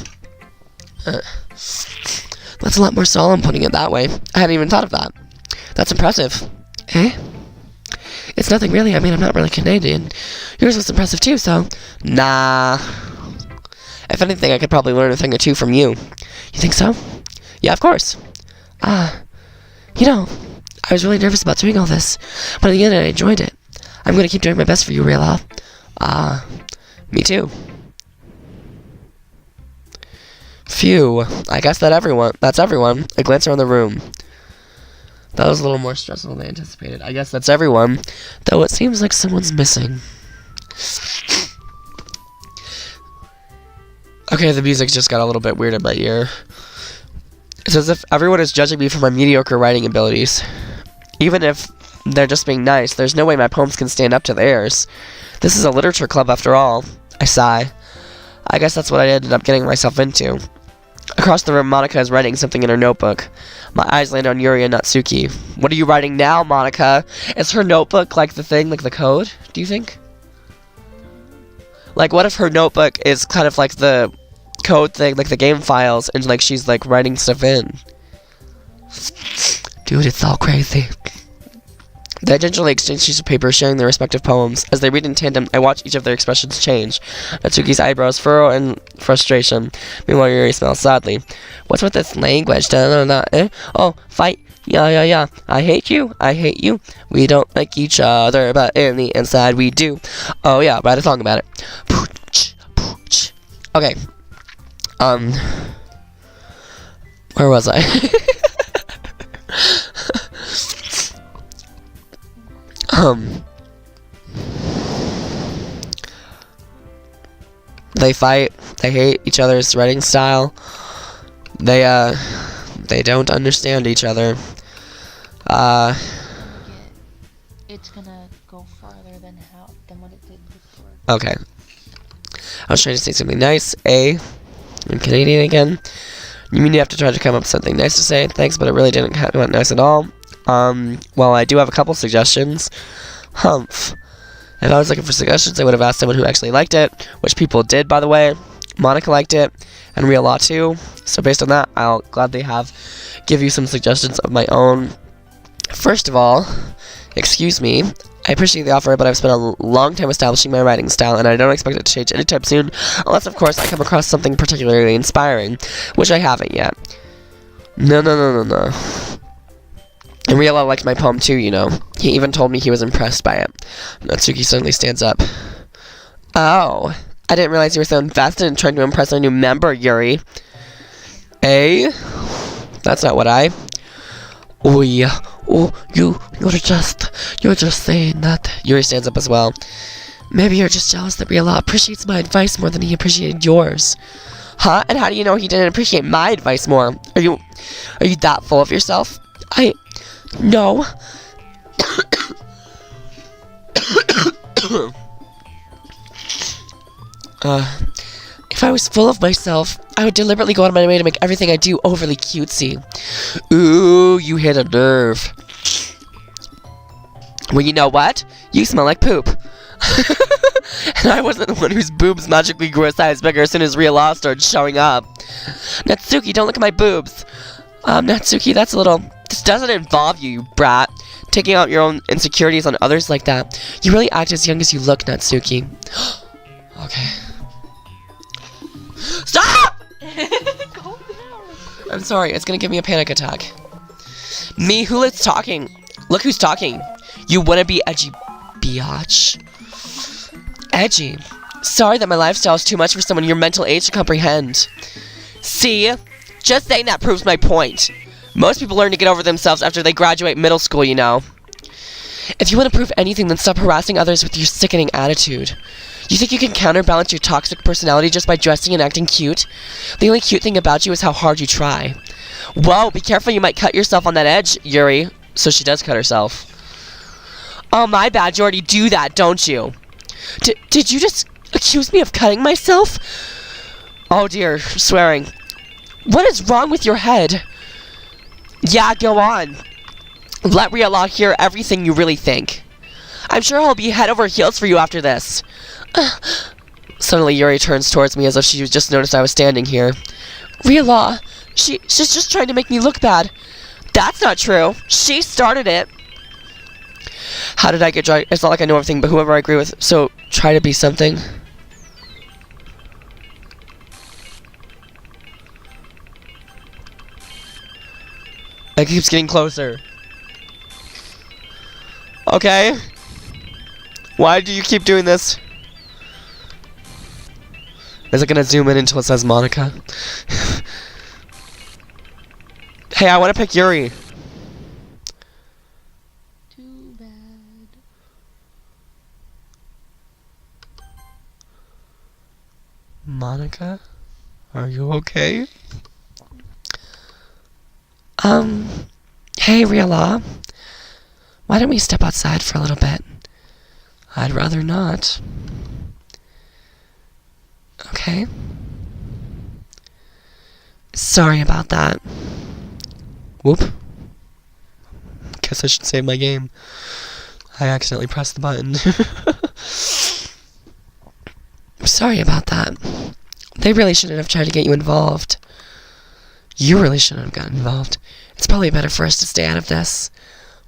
That's a lot more solemn putting it that way. I hadn't even thought of that. That's impressive. It's nothing really. I mean, I'm not really Canadian. Yours was impressive too, so... Nah. If anything, I could probably learn a thing or two from you. You think so? Yeah, of course. You know, I was really nervous about doing all this, but in the end I enjoyed it. I'm gonna keep doing my best for you, Real. Me too. Phew, I guess that's everyone. I glance around the room. That was a little more stressful than I anticipated. I guess that's everyone, though it seems like someone's missing. Okay, the music just got a little bit weird in my ear. It's as if everyone is judging me for my mediocre writing abilities. Even if they're just being nice, there's no way my poems can stand up to theirs. This is a literature club after all. I sigh. I guess that's what I ended up getting myself into. Across the room, Monika is writing something in her notebook. My eyes land on Yuri and Natsuki. What are you writing now, Monika? Is her notebook like the thing, like the code, do you think? Like, what if her notebook is kind of like the code thing, like the game files, and like she's like writing stuff in. Dude, it's all crazy. They gingerly exchange sheets of paper, sharing their respective poems. As they read in tandem, I watch each of their expressions change. Natsuki's eyebrows furrow in frustration. Meanwhile, Yuri smiles sadly. What's with this language? Da, da, da, eh? Oh, fight. Yeah. I hate you. We don't like each other, but in the inside we do. Oh yeah, write a song about it. Okay. Where was I? They fight. They hate each other's writing style. They don't understand each other. It's gonna go farther than what it did before. Okay. I was trying to say something nice. I'm Canadian again. You mean you have to try to come up with something nice to say? Thanks, but it really didn't come out nice at all. Well, I do have a couple suggestions. Humph. If I was looking for suggestions, I would have asked someone who actually liked it, which people did, by the way. Monika liked it, and Real Law too. So based on that, I'll gladly give you some suggestions of my own. First of all, excuse me, I appreciate the offer, but I've spent a long time establishing my writing style, and I don't expect it to change anytime soon, unless, of course, I come across something particularly inspiring, which I haven't yet. No. And Real Law liked my poem too, you know. He even told me he was impressed by it. Natsuki suddenly stands up. Oh, I didn't realize you were so invested in trying to impress our new member, Yuri. Eh? That's not what I... Oh, yeah. Oh, you're just saying that. Yuri stands up as well. Maybe you're just jealous that Real Law appreciates my advice more than he appreciated yours. Huh? And how do you know he didn't appreciate my advice more? Are you that full of yourself? No. If I was full of myself, I would deliberately go out of my way to make everything I do overly cutesy. Ooh, you hit a nerve. Well, you know what? You smell like poop. And I wasn't the one whose boobs magically grew a size bigger as soon as Real Law started showing up. Natsuki, don't look at my boobs. Natsuki, that's a little... This doesn't involve you, you brat. Taking out your own insecurities on others like that. You really act as young as you look, Natsuki. Okay. Stop! Calm down. I'm sorry, it's gonna give me a panic attack. Me, who's talking? Look who's talking. You wanna be edgy biatch? Edgy? Sorry that my lifestyle is too much for someone your mental age to comprehend. See? Just saying that proves my point. Most people learn to get over themselves after they graduate middle school, you know. If you want to prove anything, then stop harassing others with your sickening attitude. You think you can counterbalance your toxic personality just by dressing and acting cute? The only cute thing about you is how hard you try. Whoa, be careful, you might cut yourself on that edge, Yuri. So she does cut herself. Oh, my bad, you already do that, don't you? Did you just accuse me of cutting myself? Oh dear, swearing. What is wrong with your head? Yeah, go on. Let Real Law hear everything you really think. I'm sure he'll be head over heels for you after this. Suddenly, Yuri turns towards me as if she just noticed I was standing here. Real Law, she's just trying to make me look bad. That's not true. She started it. How did I get dry? It's not like I know everything, but whoever I agree with, so try to be something. It keeps getting closer. Okay. Why do you keep doing this? Is it gonna zoom in until it says Monika? Hey, I wanna pick Yuri. Too bad. Monika? Are you okay? Hey, Real Law. Why don't we step outside for a little bit? I'd rather not. Okay. Sorry about that. Whoop. Guess I should save my game. I accidentally pressed the button. Sorry about that. They really shouldn't have tried to get you involved. You really shouldn't have gotten involved. It's probably better for us to stay out of this.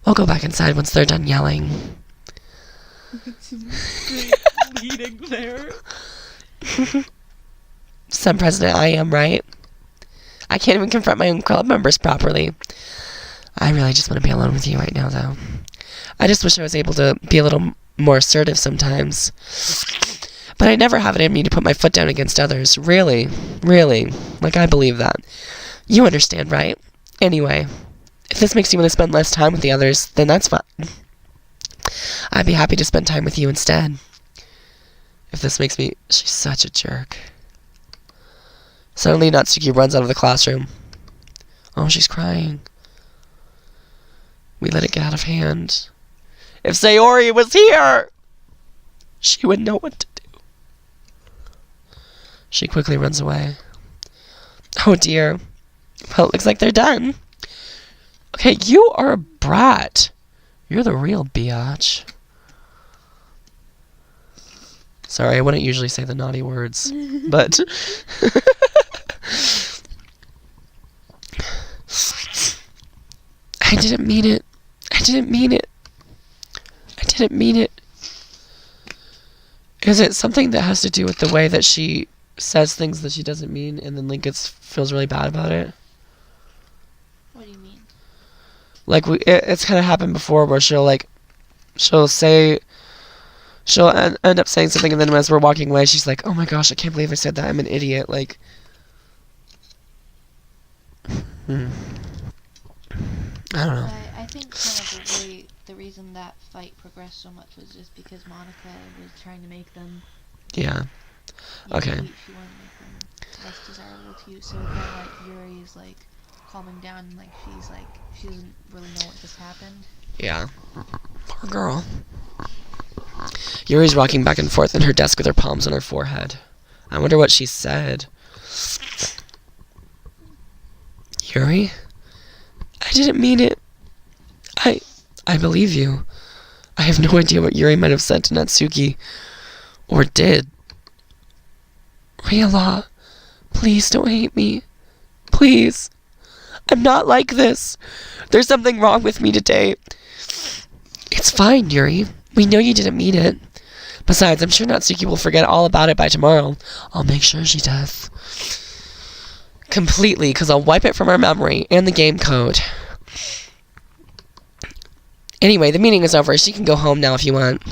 We'll go back inside once they're done yelling. Leading there. Some president I am, right? I can't even confront my own club members properly. I really just want to be alone with you right now, though. I just wish I was able to be a little more assertive sometimes. But I never have it in me to put my foot down against others. Really. Really. Like, I believe that. You understand, right? Anyway, if this makes you want to spend less time with the others, then that's fine. I'd be happy to spend time with you instead. If this makes me... She's such a jerk. Suddenly, Natsuki runs out of the classroom. Oh, she's crying. We let it get out of hand. If Sayori was here, she would know what to do. She quickly runs away. Oh dear. Well, it looks like they're done. Okay, you are a brat. You're the real biatch. Sorry, I wouldn't usually say the naughty words, but... I didn't mean it. I didn't mean it. I didn't mean it. Is it something that has to do with the way that she says things that she doesn't mean, and then Link feels really bad about it? What do you mean? Like, it's kind of happened before where she'll end up saying something, and then as we're walking away, she's like, oh my gosh, I can't believe I said that. I'm an idiot. Like, I don't know. I think kind of the reason that fight progressed so much was just because Monika was trying to make them. Yeah. Okay. She wanted to make them less desirable to you, so kind of like Yuri is like calming down, and like she doesn't really know what just happened. Yeah. Poor girl. Yuri's rocking back and forth in her desk with her palms on her forehead. I wonder what she said. Yuri? I didn't mean it. I believe you. I have no idea what Yuri might have said to Natsuki. Or did. Rila, please don't hate me. Please. I'm not like this. There's something wrong with me today. It's fine, Yuri. We know you didn't mean it. Besides, I'm sure Natsuki will forget all about it by tomorrow. I'll make sure she does. Completely, because I'll wipe it from her memory and the game code. Anyway, the meeting is over. She can go home now if you want.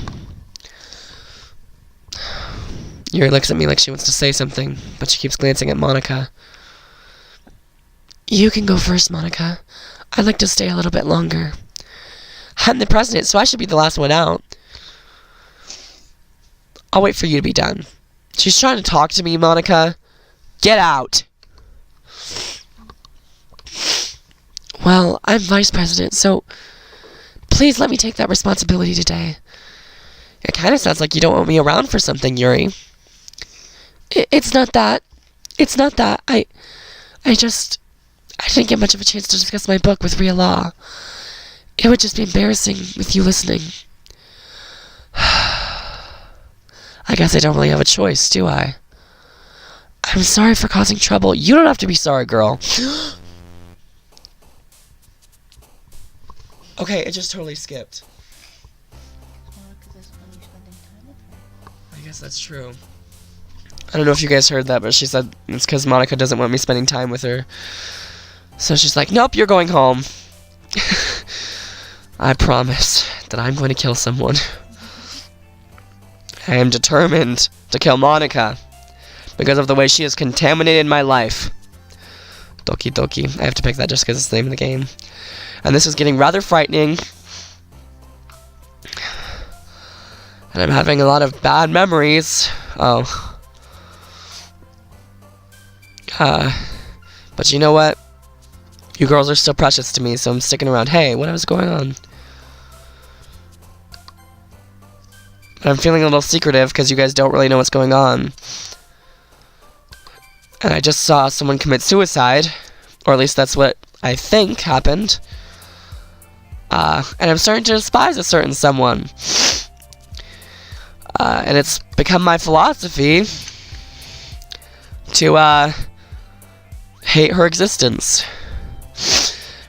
Yuri looks at me like she wants to say something, but she keeps glancing at Monika. You can go first, Monika. I'd like to stay a little bit longer. I'm the president, so I should be the last one out. I'll wait for you to be done. She's trying to talk to me, Monika. Get out! Well, I'm vice president, so please let me take that responsibility today. It kind of sounds like you don't want me around for something, Yuri. It's not that. It's not that. I didn't get much of a chance to discuss my book with Ria Law. It would just be embarrassing with you listening. I guess I don't really have a choice, do I? I'm sorry for causing trouble. You don't have to be sorry, girl. Okay, it just totally skipped. I guess that's true. I don't know if you guys heard that, but she said it's because Monika doesn't want me spending time with her. So she's like, nope, you're going home. I promise that I'm going to kill someone. I am determined to kill Monika because of the way she has contaminated my life. Doki Doki. I have to pick that just because it's the name of the game. And this is getting rather frightening. And I'm having a lot of bad memories. Oh. But you know what? You girls are still precious to me, so I'm sticking around. Hey, what was going on? But I'm feeling a little secretive because you guys don't really know what's going on. And I just saw someone commit suicide. Or at least that's what I think happened. And I'm starting to despise a certain someone. And it's become my philosophy to hate her existence.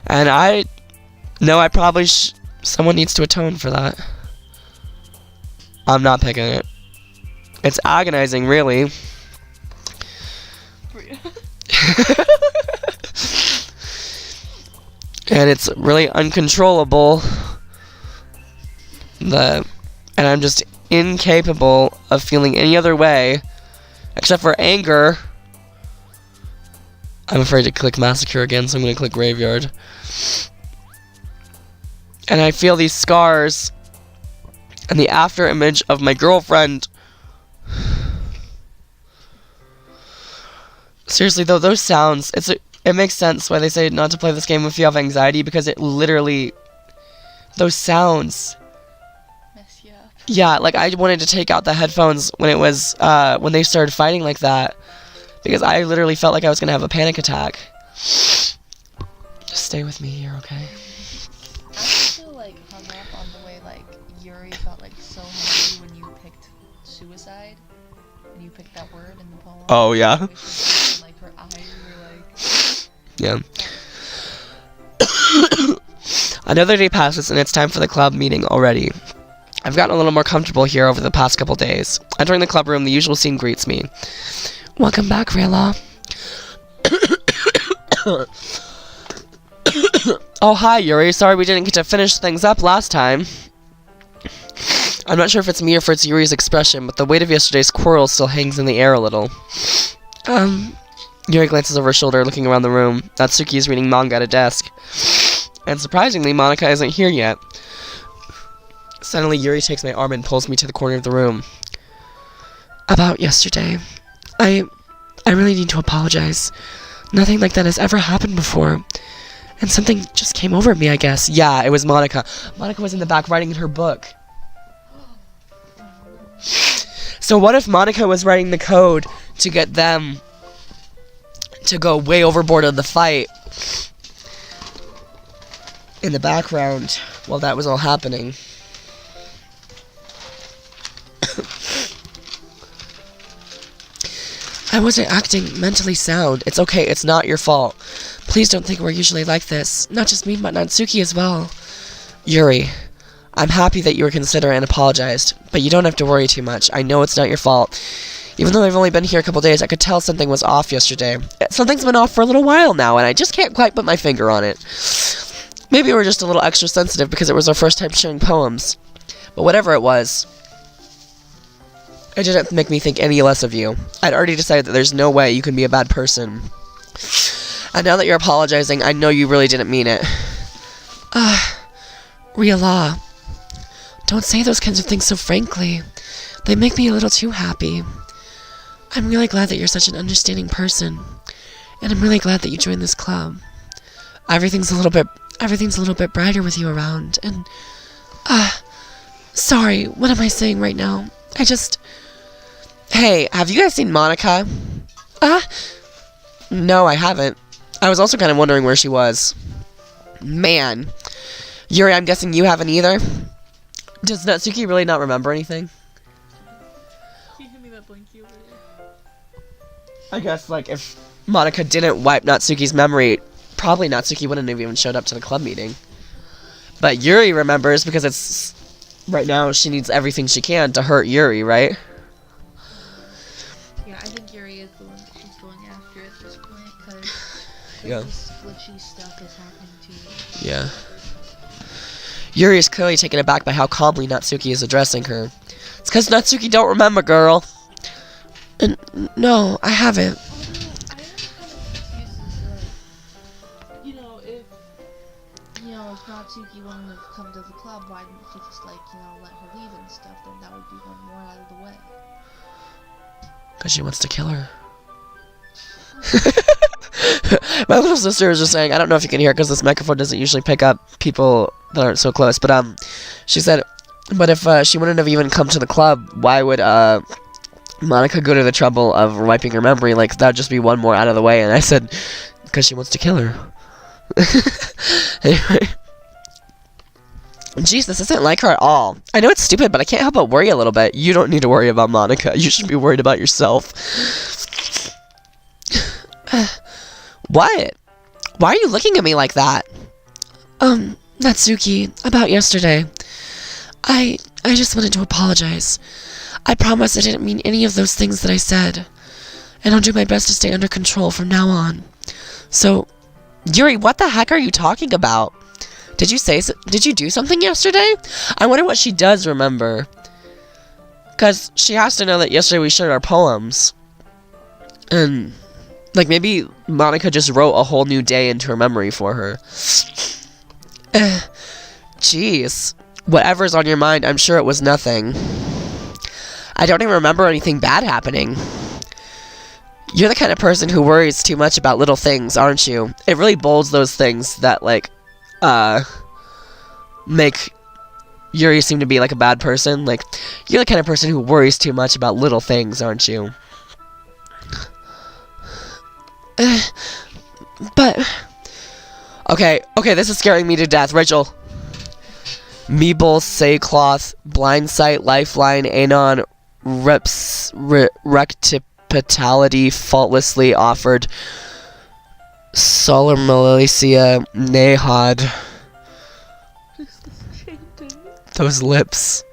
And I know I probably someone needs to atone for that. I'm not picking it. It's agonizing, really. And it's really uncontrollable. And I'm just incapable of feeling any other way except for anger. I'm afraid to click massacre again, so I'm going to click graveyard. And I feel these scars and the after image of my girlfriend. Seriously though, those sounds, it makes sense why they say not to play this game if you have anxiety, because it literally, those sounds mess you up. Yeah, like I wanted to take out the headphones when it was when they started fighting like that, because I literally felt like I was gonna have a panic attack. Just stay with me here, okay? I also like hung up on the way like Yuri felt like so happy when you picked suicide, when you picked that word in the poem. Oh yeah. Like her eyes were like. Yeah. Another day passes and it's time for the club meeting already. I've gotten a little more comfortable here over the past couple days. Entering the club room, the usual scene greets me. Welcome back, Rayla. Oh, hi, Yuri. Sorry we didn't get to finish things up last time. I'm not sure if it's me or if it's Yuri's expression, but the weight of yesterday's quarrel still hangs in the air a little. Yuri glances over her shoulder, looking around the room. Natsuki is reading manga at a desk. And surprisingly, Monika isn't here yet. Suddenly, Yuri takes my arm and pulls me to the corner of the room. About yesterday. I really need to apologize. Nothing like that has ever happened before. And something just came over me, I guess. Yeah, it was Monika. Monika was in the back writing in her book. So what if Monika was writing the code to get them to go way overboard of the fight in the background while that was all happening? I wasn't acting mentally sound. It's okay, it's not your fault. Please don't think we're usually like this. Not just me, but Natsuki as well. Yuri, I'm happy that you were considerate and apologized, but you don't have to worry too much. I know it's not your fault. Even though I've only been here a couple days, I could tell something was off yesterday. Something's been off for a little while now, and I just can't quite put my finger on it. Maybe we're just a little extra sensitive because it was our first time sharing poems. But whatever it was, it didn't make me think any less of you. I'd already decided that there's no way you can be a bad person. And now that you're apologizing, I know you really didn't mean it. Rila, don't say those kinds of things so frankly. They make me a little too happy. I'm really glad that you're such an understanding person. And I'm really glad that you joined this club. Everything's a little bit brighter with you around. And, sorry, what am I saying right now? Hey, have you guys seen Monika? No, I haven't. I was also kind of wondering where she was. Man. Yuri, I'm guessing you haven't either? Does Natsuki really not remember anything? Can you give me that blinky over there? I guess, like, if Monika didn't wipe Natsuki's memory, probably Natsuki wouldn't have even showed up to the club meeting. But Yuri remembers because it's... Right now, she needs everything she can to hurt Yuri, right? Yeah, I think Yuri is the one that she's going after at this point, because Yeah. this glitchy stuff is happening to her. Yeah. Yuri is clearly taken aback by how calmly Natsuki is addressing her. It's because Natsuki don't remember, girl. No, I haven't. I have kind of excuses, like, if Natsuki wouldn't have come to the club, why didn't he just, like, let her leave and stuff, then that would be one more out of the way. Because she wants to kill her. My little sister was just saying, I don't know if you can hear it because this microphone doesn't usually pick up people that aren't so close, but she said, but if she wouldn't have even come to the club, why would Monika go to the trouble of wiping her memory? Like, that would just be one more out of the way. And I said, because she wants to kill her. Anyway. Jeez, this isn't like her at all. I know it's stupid, but I can't help but worry a little bit. You don't need to worry about Monika. You should be worried about yourself. What? Why are you looking at me like that? Natsuki, about yesterday. I just wanted to apologize. I promise I didn't mean any of those things that I said. And I'll do my best to stay under control from now on. So, Yuri, what the heck are you talking about? Did you do something yesterday? I wonder what she does remember. Because she has to know that yesterday we shared our poems. And, like, maybe Monika just wrote a whole new day into her memory for her. Jeez. Whatever's on your mind, I'm sure it was nothing. I don't even remember anything bad happening. You're the kind of person who worries too much about little things, aren't you? It really bolds those things that, like, make Yuri seem to be, like, a bad person. Like, you're the kind of person who worries too much about little things, aren't you? But... Okay, this is scaring me to death. Rachel. Meeble, Saycloth, Blindsight, Lifeline, Anon, Rectipitality, Faultlessly Offered, Solar Malaysia, Nahad. Those lips.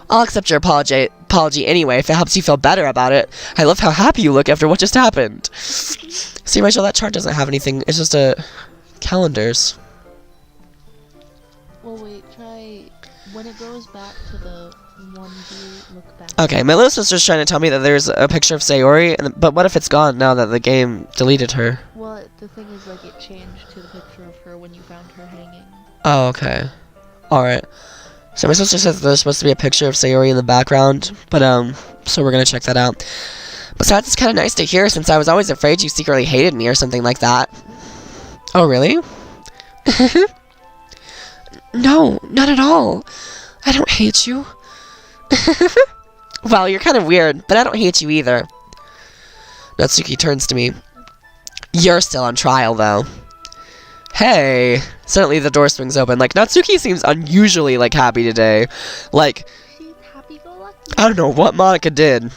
I'll accept your apology anyway if it helps you feel better about it. I love how happy you look after what just happened. See, Rachel, that chart doesn't have anything. It's just calendars. Well, wait, try when it goes back to the one you look back. Okay, my little sister's trying to tell me that there's a picture of Sayori, but what if it's gone now that the game deleted her? Well, the thing is, like, it changed to the picture of her when you found her hanging. Oh, okay. Alright. So my sister says there's supposed to be a picture of Sayori in the background, but, so we're gonna check that out. Besides, it's kind of nice to hear since I was always afraid you secretly hated me or something like that. Oh, really? No, not at all. I don't hate you. Well, you're kind of weird, but I don't hate you either. Natsuki turns to me. You're still on trial, though. Hey. Suddenly the door swings open. Like, Natsuki seems unusually, like, happy today. Like, She's happy-go-lucky. I don't know what Monika did.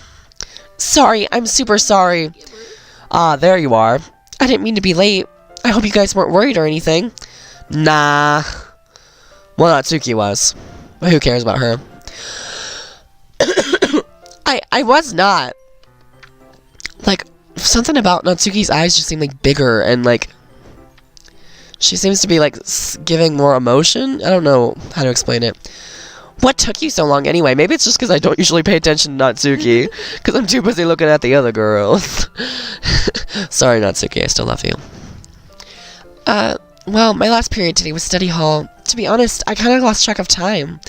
Sorry, I'm super sorry. Ah, there you are. I didn't mean to be late. I hope you guys weren't worried or anything. Nah. Well, Natsuki was. But who cares about her? I was not. Like, something about Natsuki's eyes just seemed, like, bigger and, like... She seems to be, like, giving more emotion? I don't know how to explain it. What took you so long anyway? Maybe it's just because I don't usually pay attention to Natsuki. Because I'm too busy looking at the other girls. Sorry, Natsuki. I still love you. Well, my last period today was study hall. To be honest, I kind of lost track of time.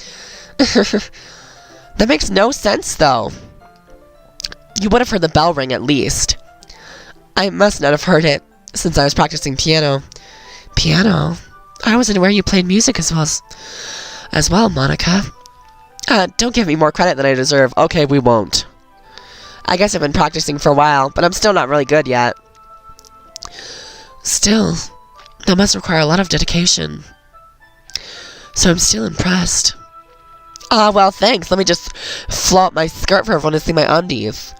That makes no sense, though. You would have heard the bell ring at least. I must not have heard it, since I was practicing piano. Piano? I wasn't aware you played music as well, Monika. Don't give me more credit than I deserve. Okay, we won't. I guess I've been practicing for a while, but I'm still not really good yet. Still, that must require a lot of dedication. So I'm still impressed. Well, thanks. Let me just flaunt my skirt for everyone to see my undies.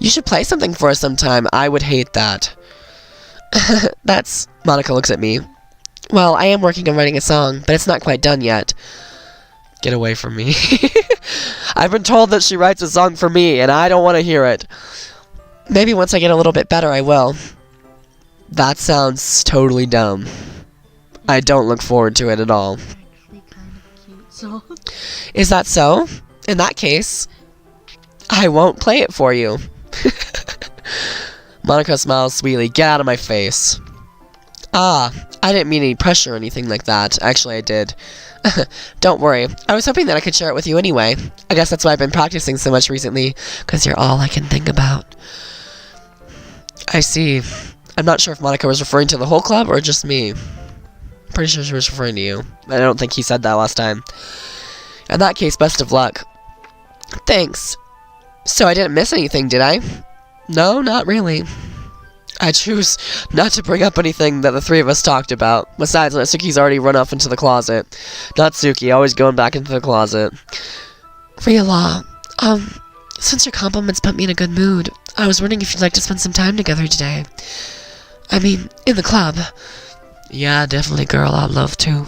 You should play something for us sometime. I would hate that. Monika looks at me. Well, I am working on writing a song, but it's not quite done yet. Get away from me. I've been told that she writes a song for me, and I don't want to hear it. Maybe once I get a little bit better, I will. That sounds totally dumb. I don't look forward to it at all. Actually, kind of cute song. Is that so? In that case, I won't play it for you. Monika smiles sweetly. Get out of my face. I didn't mean any pressure or anything like that. Actually, I did. Don't worry. I was hoping that I could share it with you anyway. I guess that's why I've been practicing so much recently, because you're all I can think about. I see. I'm not sure if Monika was referring to the whole club or just me. Pretty sure she was referring to you. I don't think he said that last time. In that case, best of luck. Thanks. So I didn't miss anything, did I? No, not really. I choose not to bring up anything that the three of us talked about. Besides, Natsuki's already run off into the closet. Natsuki, always going back into the closet. Rila, Since your compliments put me in a good mood, I was wondering if you'd like to spend some time together today. I mean, in the club. Yeah, definitely, girl. I'd love to.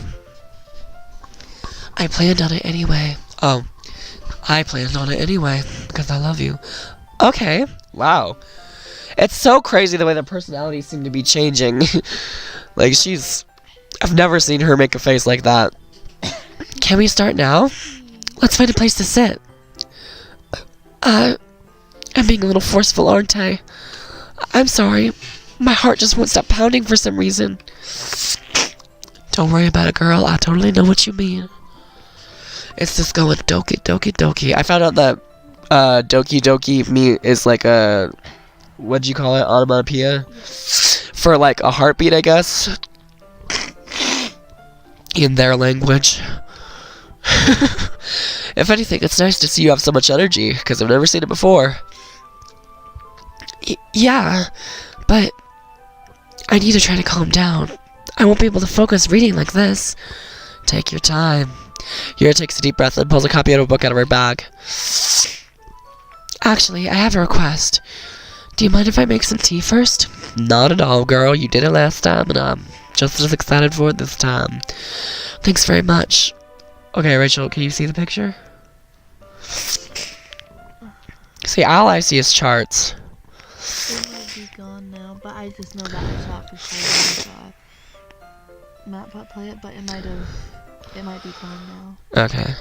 I planned on it anyway. Oh. I planned on it anyway, because I love you. Okay. Wow. It's so crazy the way their personalities seem to be changing. Like, I've never seen her make a face like that. Can we start now? Let's find a place to sit. I'm being a little forceful, aren't I? I'm sorry. My heart just won't stop pounding for some reason. Don't worry about it, girl. I totally know what you mean. It's just going Doki Doki Doki. I found out that Doki Doki is like a, what'd you call it? Onomatopoeia? For like a heartbeat, I guess. In their language. If anything, it's nice to see you have so much energy, because I've never seen it before. Yeah, but I need to try to calm down. I won't be able to focus reading like this. Take your time. Yura takes a deep breath and pulls a copy of a book out of her bag. Actually, I have a request. Do you mind if I make some tea first? Not at all, girl. You did it last time, and I'm just as excited for it this time. Thanks very much. Okay, Rachel, can you see the picture? See, all I see is charts. It might be gone now, but I just know that I saw it before when I saw Matt play it, but it might be gone now. Okay.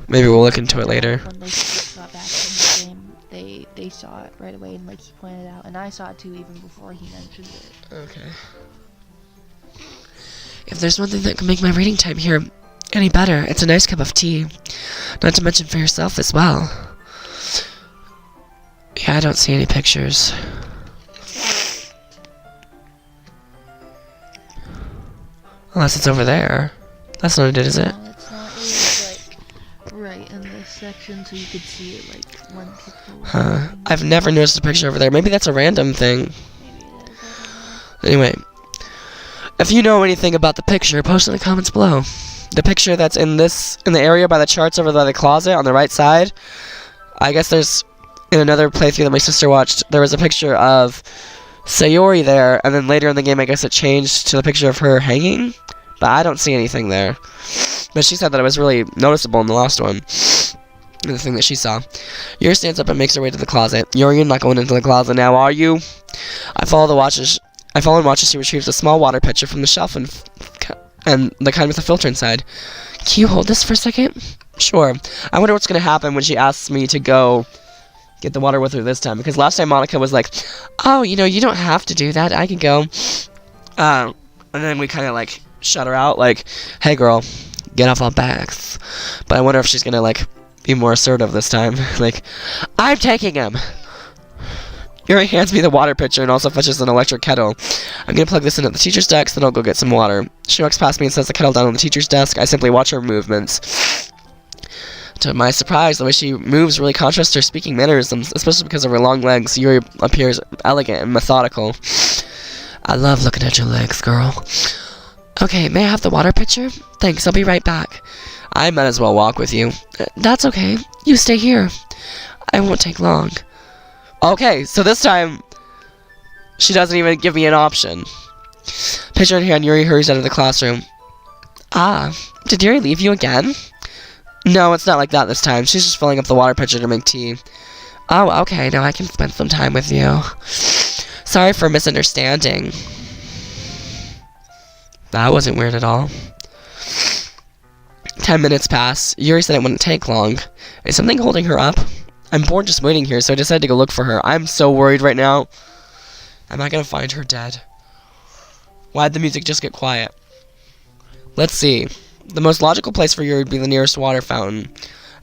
Maybe we'll look into it later. When they first got back from the game, they saw it right away, and like he pointed out, and I saw it too even before he mentioned it. Okay. If there's one thing that can make my reading time here any better, it's a nice cup of tea. Not to mention for yourself as well. Yeah, I don't see any pictures. Unless it's over there. That's not it, is it? No, it's not. It was like right in this section, so you could see it like when people. I've never noticed a picture over there. Maybe that's a random thing. Maybe it is. I don't know. Anyway, if you know anything about the picture, post in the comments below. The picture that's in the area by the charts over by the closet on the right side. I guess there's, in another playthrough that my sister watched, there was a picture of Sayori there, and then later in the game I guess it changed to the picture of her hanging, but I don't see anything there. But she said that it was really noticeable in the last one, the thing that she saw. Yuri stands up and makes her way to the closet. Yuri, you're not going into the closet now, are you? I follow and watch as she retrieves a small water pitcher from the shelf and the kind with a filter inside. Can you hold this for a second? Sure. I wonder what's going to happen when she asks me to go get the water with her this time. Because last time Monika was like, oh, you don't have to do that. I can go. And then we kind of like shut her out. Like, hey girl, get off our backs. But I wonder if she's going to like be more assertive this time. Like, I'm taking him. Yuri hands me the water pitcher and also fetches an electric kettle. I'm gonna plug this in at the teacher's desk, then I'll go get some water. She walks past me and sets the kettle down on the teacher's desk. I simply watch her movements. To my surprise, the way she moves really contrasts her speaking mannerisms, especially because of her long legs. Yuri appears elegant and methodical. I love looking at your legs, girl. Okay, may I have the water pitcher? Thanks, I'll be right back. I might as well walk with you. That's okay. You stay here. I won't take long. Okay, so this time, she doesn't even give me an option. Pitcher in hand, Yuri hurries out of the classroom. Ah, did Yuri leave you again? No, it's not like that this time. She's just filling up the water pitcher to make tea. Oh, okay, now I can spend some time with you. Sorry for misunderstanding. That wasn't weird at all. 10 minutes pass. Yuri said it wouldn't take long. Is something holding her up? I'm bored just waiting here, so I decided to go look for her. I'm so worried right now. Am I gonna find her dead? Why'd the music just get quiet? Let's see. The most logical place for Yuri would be the nearest water fountain.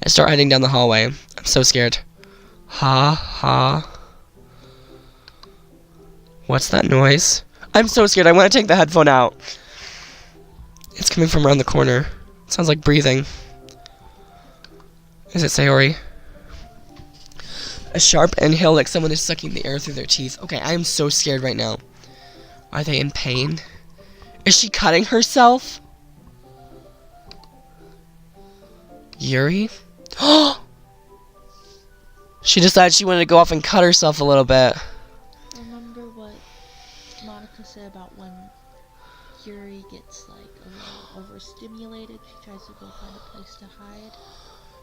I start heading down the hallway. I'm so scared. Ha. What's that noise? I'm so scared. I want to take the headphone out. It's coming from around the corner. It sounds like breathing. Is it Sayori? A sharp inhale like someone is sucking the air through their teeth. Okay, I am so scared right now. Are they in pain? Is she cutting herself? Yuri? She decided she wanted to go off and cut herself a little bit. Remember what Monika said about when Yuri gets like a little overstimulated? She tries to go find a place to hide.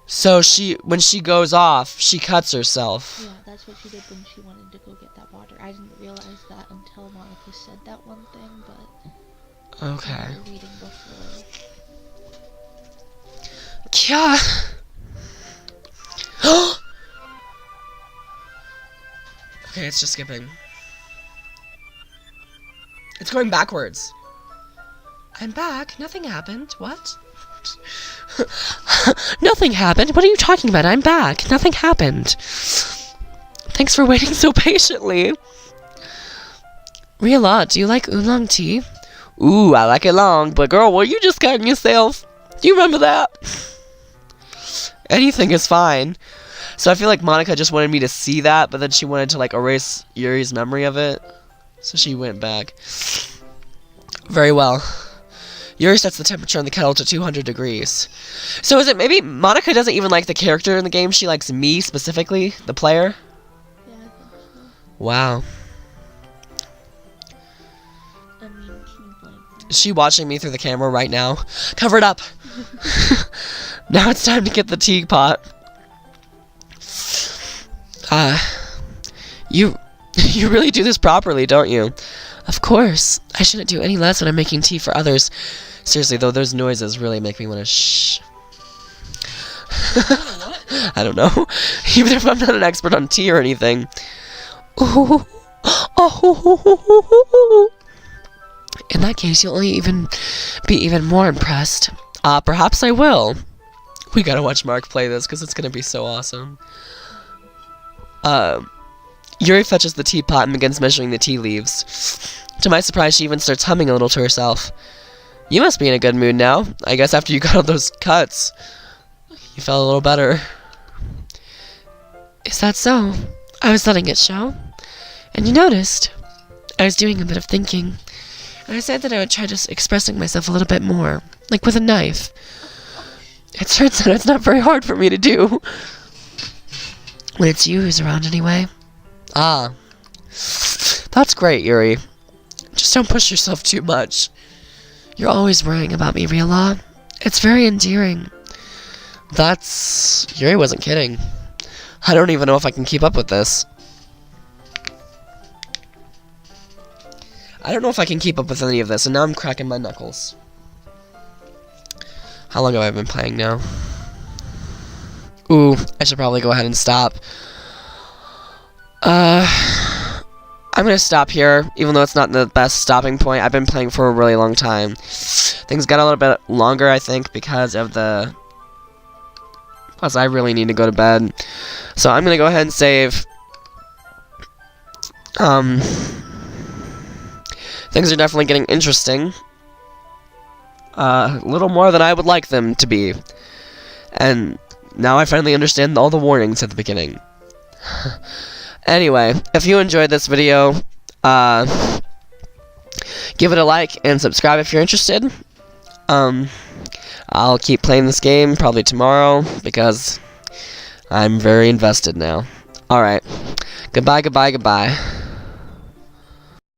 So when she goes off, she cuts herself. Yeah, that's what she did when she wanted to go get that water. I didn't realize that until Monika said that one thing, but Okay. I remember reading before. Yeah. Okay, it's just skipping. It's going backwards. I'm back. Nothing happened. What? Nothing happened? What are you talking about? I'm back. Nothing happened. Thanks for waiting so patiently. Rila, do you like oolong tea? Ooh, I like it long, but girl, were you just cutting yourself? Do you remember that? Anything is fine. So I feel like Monika just wanted me to see that, but then she wanted to like erase Yuri's memory of it. So she went back. Very well. Yuri sets the temperature in the kettle to 200 degrees. So is it maybe Monika doesn't even like the character in the game? She likes me specifically, the player? Yeah, I think so. Wow. I mean, can you blame her? Is she watching me through the camera right now? Cover it up! Now it's time to get the teapot. You really do this properly, don't you? Of course. I shouldn't do any less when I'm making tea for others. Seriously, though, those noises really make me want to shh. I don't know. Even if I'm not an expert on tea or anything. In that case, you'll be even more impressed. Perhaps I will. We gotta watch Mark play this, because it's gonna be so awesome. Yuri fetches the teapot and begins measuring the tea leaves. To my surprise, she even starts humming a little to herself. You must be in a good mood now. I guess after you got all those cuts, you felt a little better. Is that so? I was letting it show. And you noticed. I was doing a bit of thinking. And I said that I would try just expressing myself a little bit more. Like with a knife. It turns out it's not very hard for me to do. When it's you who's around anyway. Ah. That's great, Yuri. Just don't push yourself too much. You're always worrying about me, Rila. It's very endearing. Yuri wasn't kidding. I don't even know if I can keep up with this. I don't know if I can keep up with any of this, and now I'm cracking my knuckles. How long have I been playing now? Ooh, I should probably go ahead and stop. I'm gonna stop here, even though it's not the best stopping point. I've been playing for a really long time. Things got a little bit longer, I think, because of the... Plus, I really need to go to bed. So I'm gonna go ahead and save. Things are definitely getting interesting. A little more than I would like them to be. And now I finally understand all the warnings at the beginning. Anyway, if you enjoyed this video, give it a like and subscribe if you're interested. I'll keep playing this game probably tomorrow because I'm very invested now. Alright. Goodbye, goodbye, goodbye.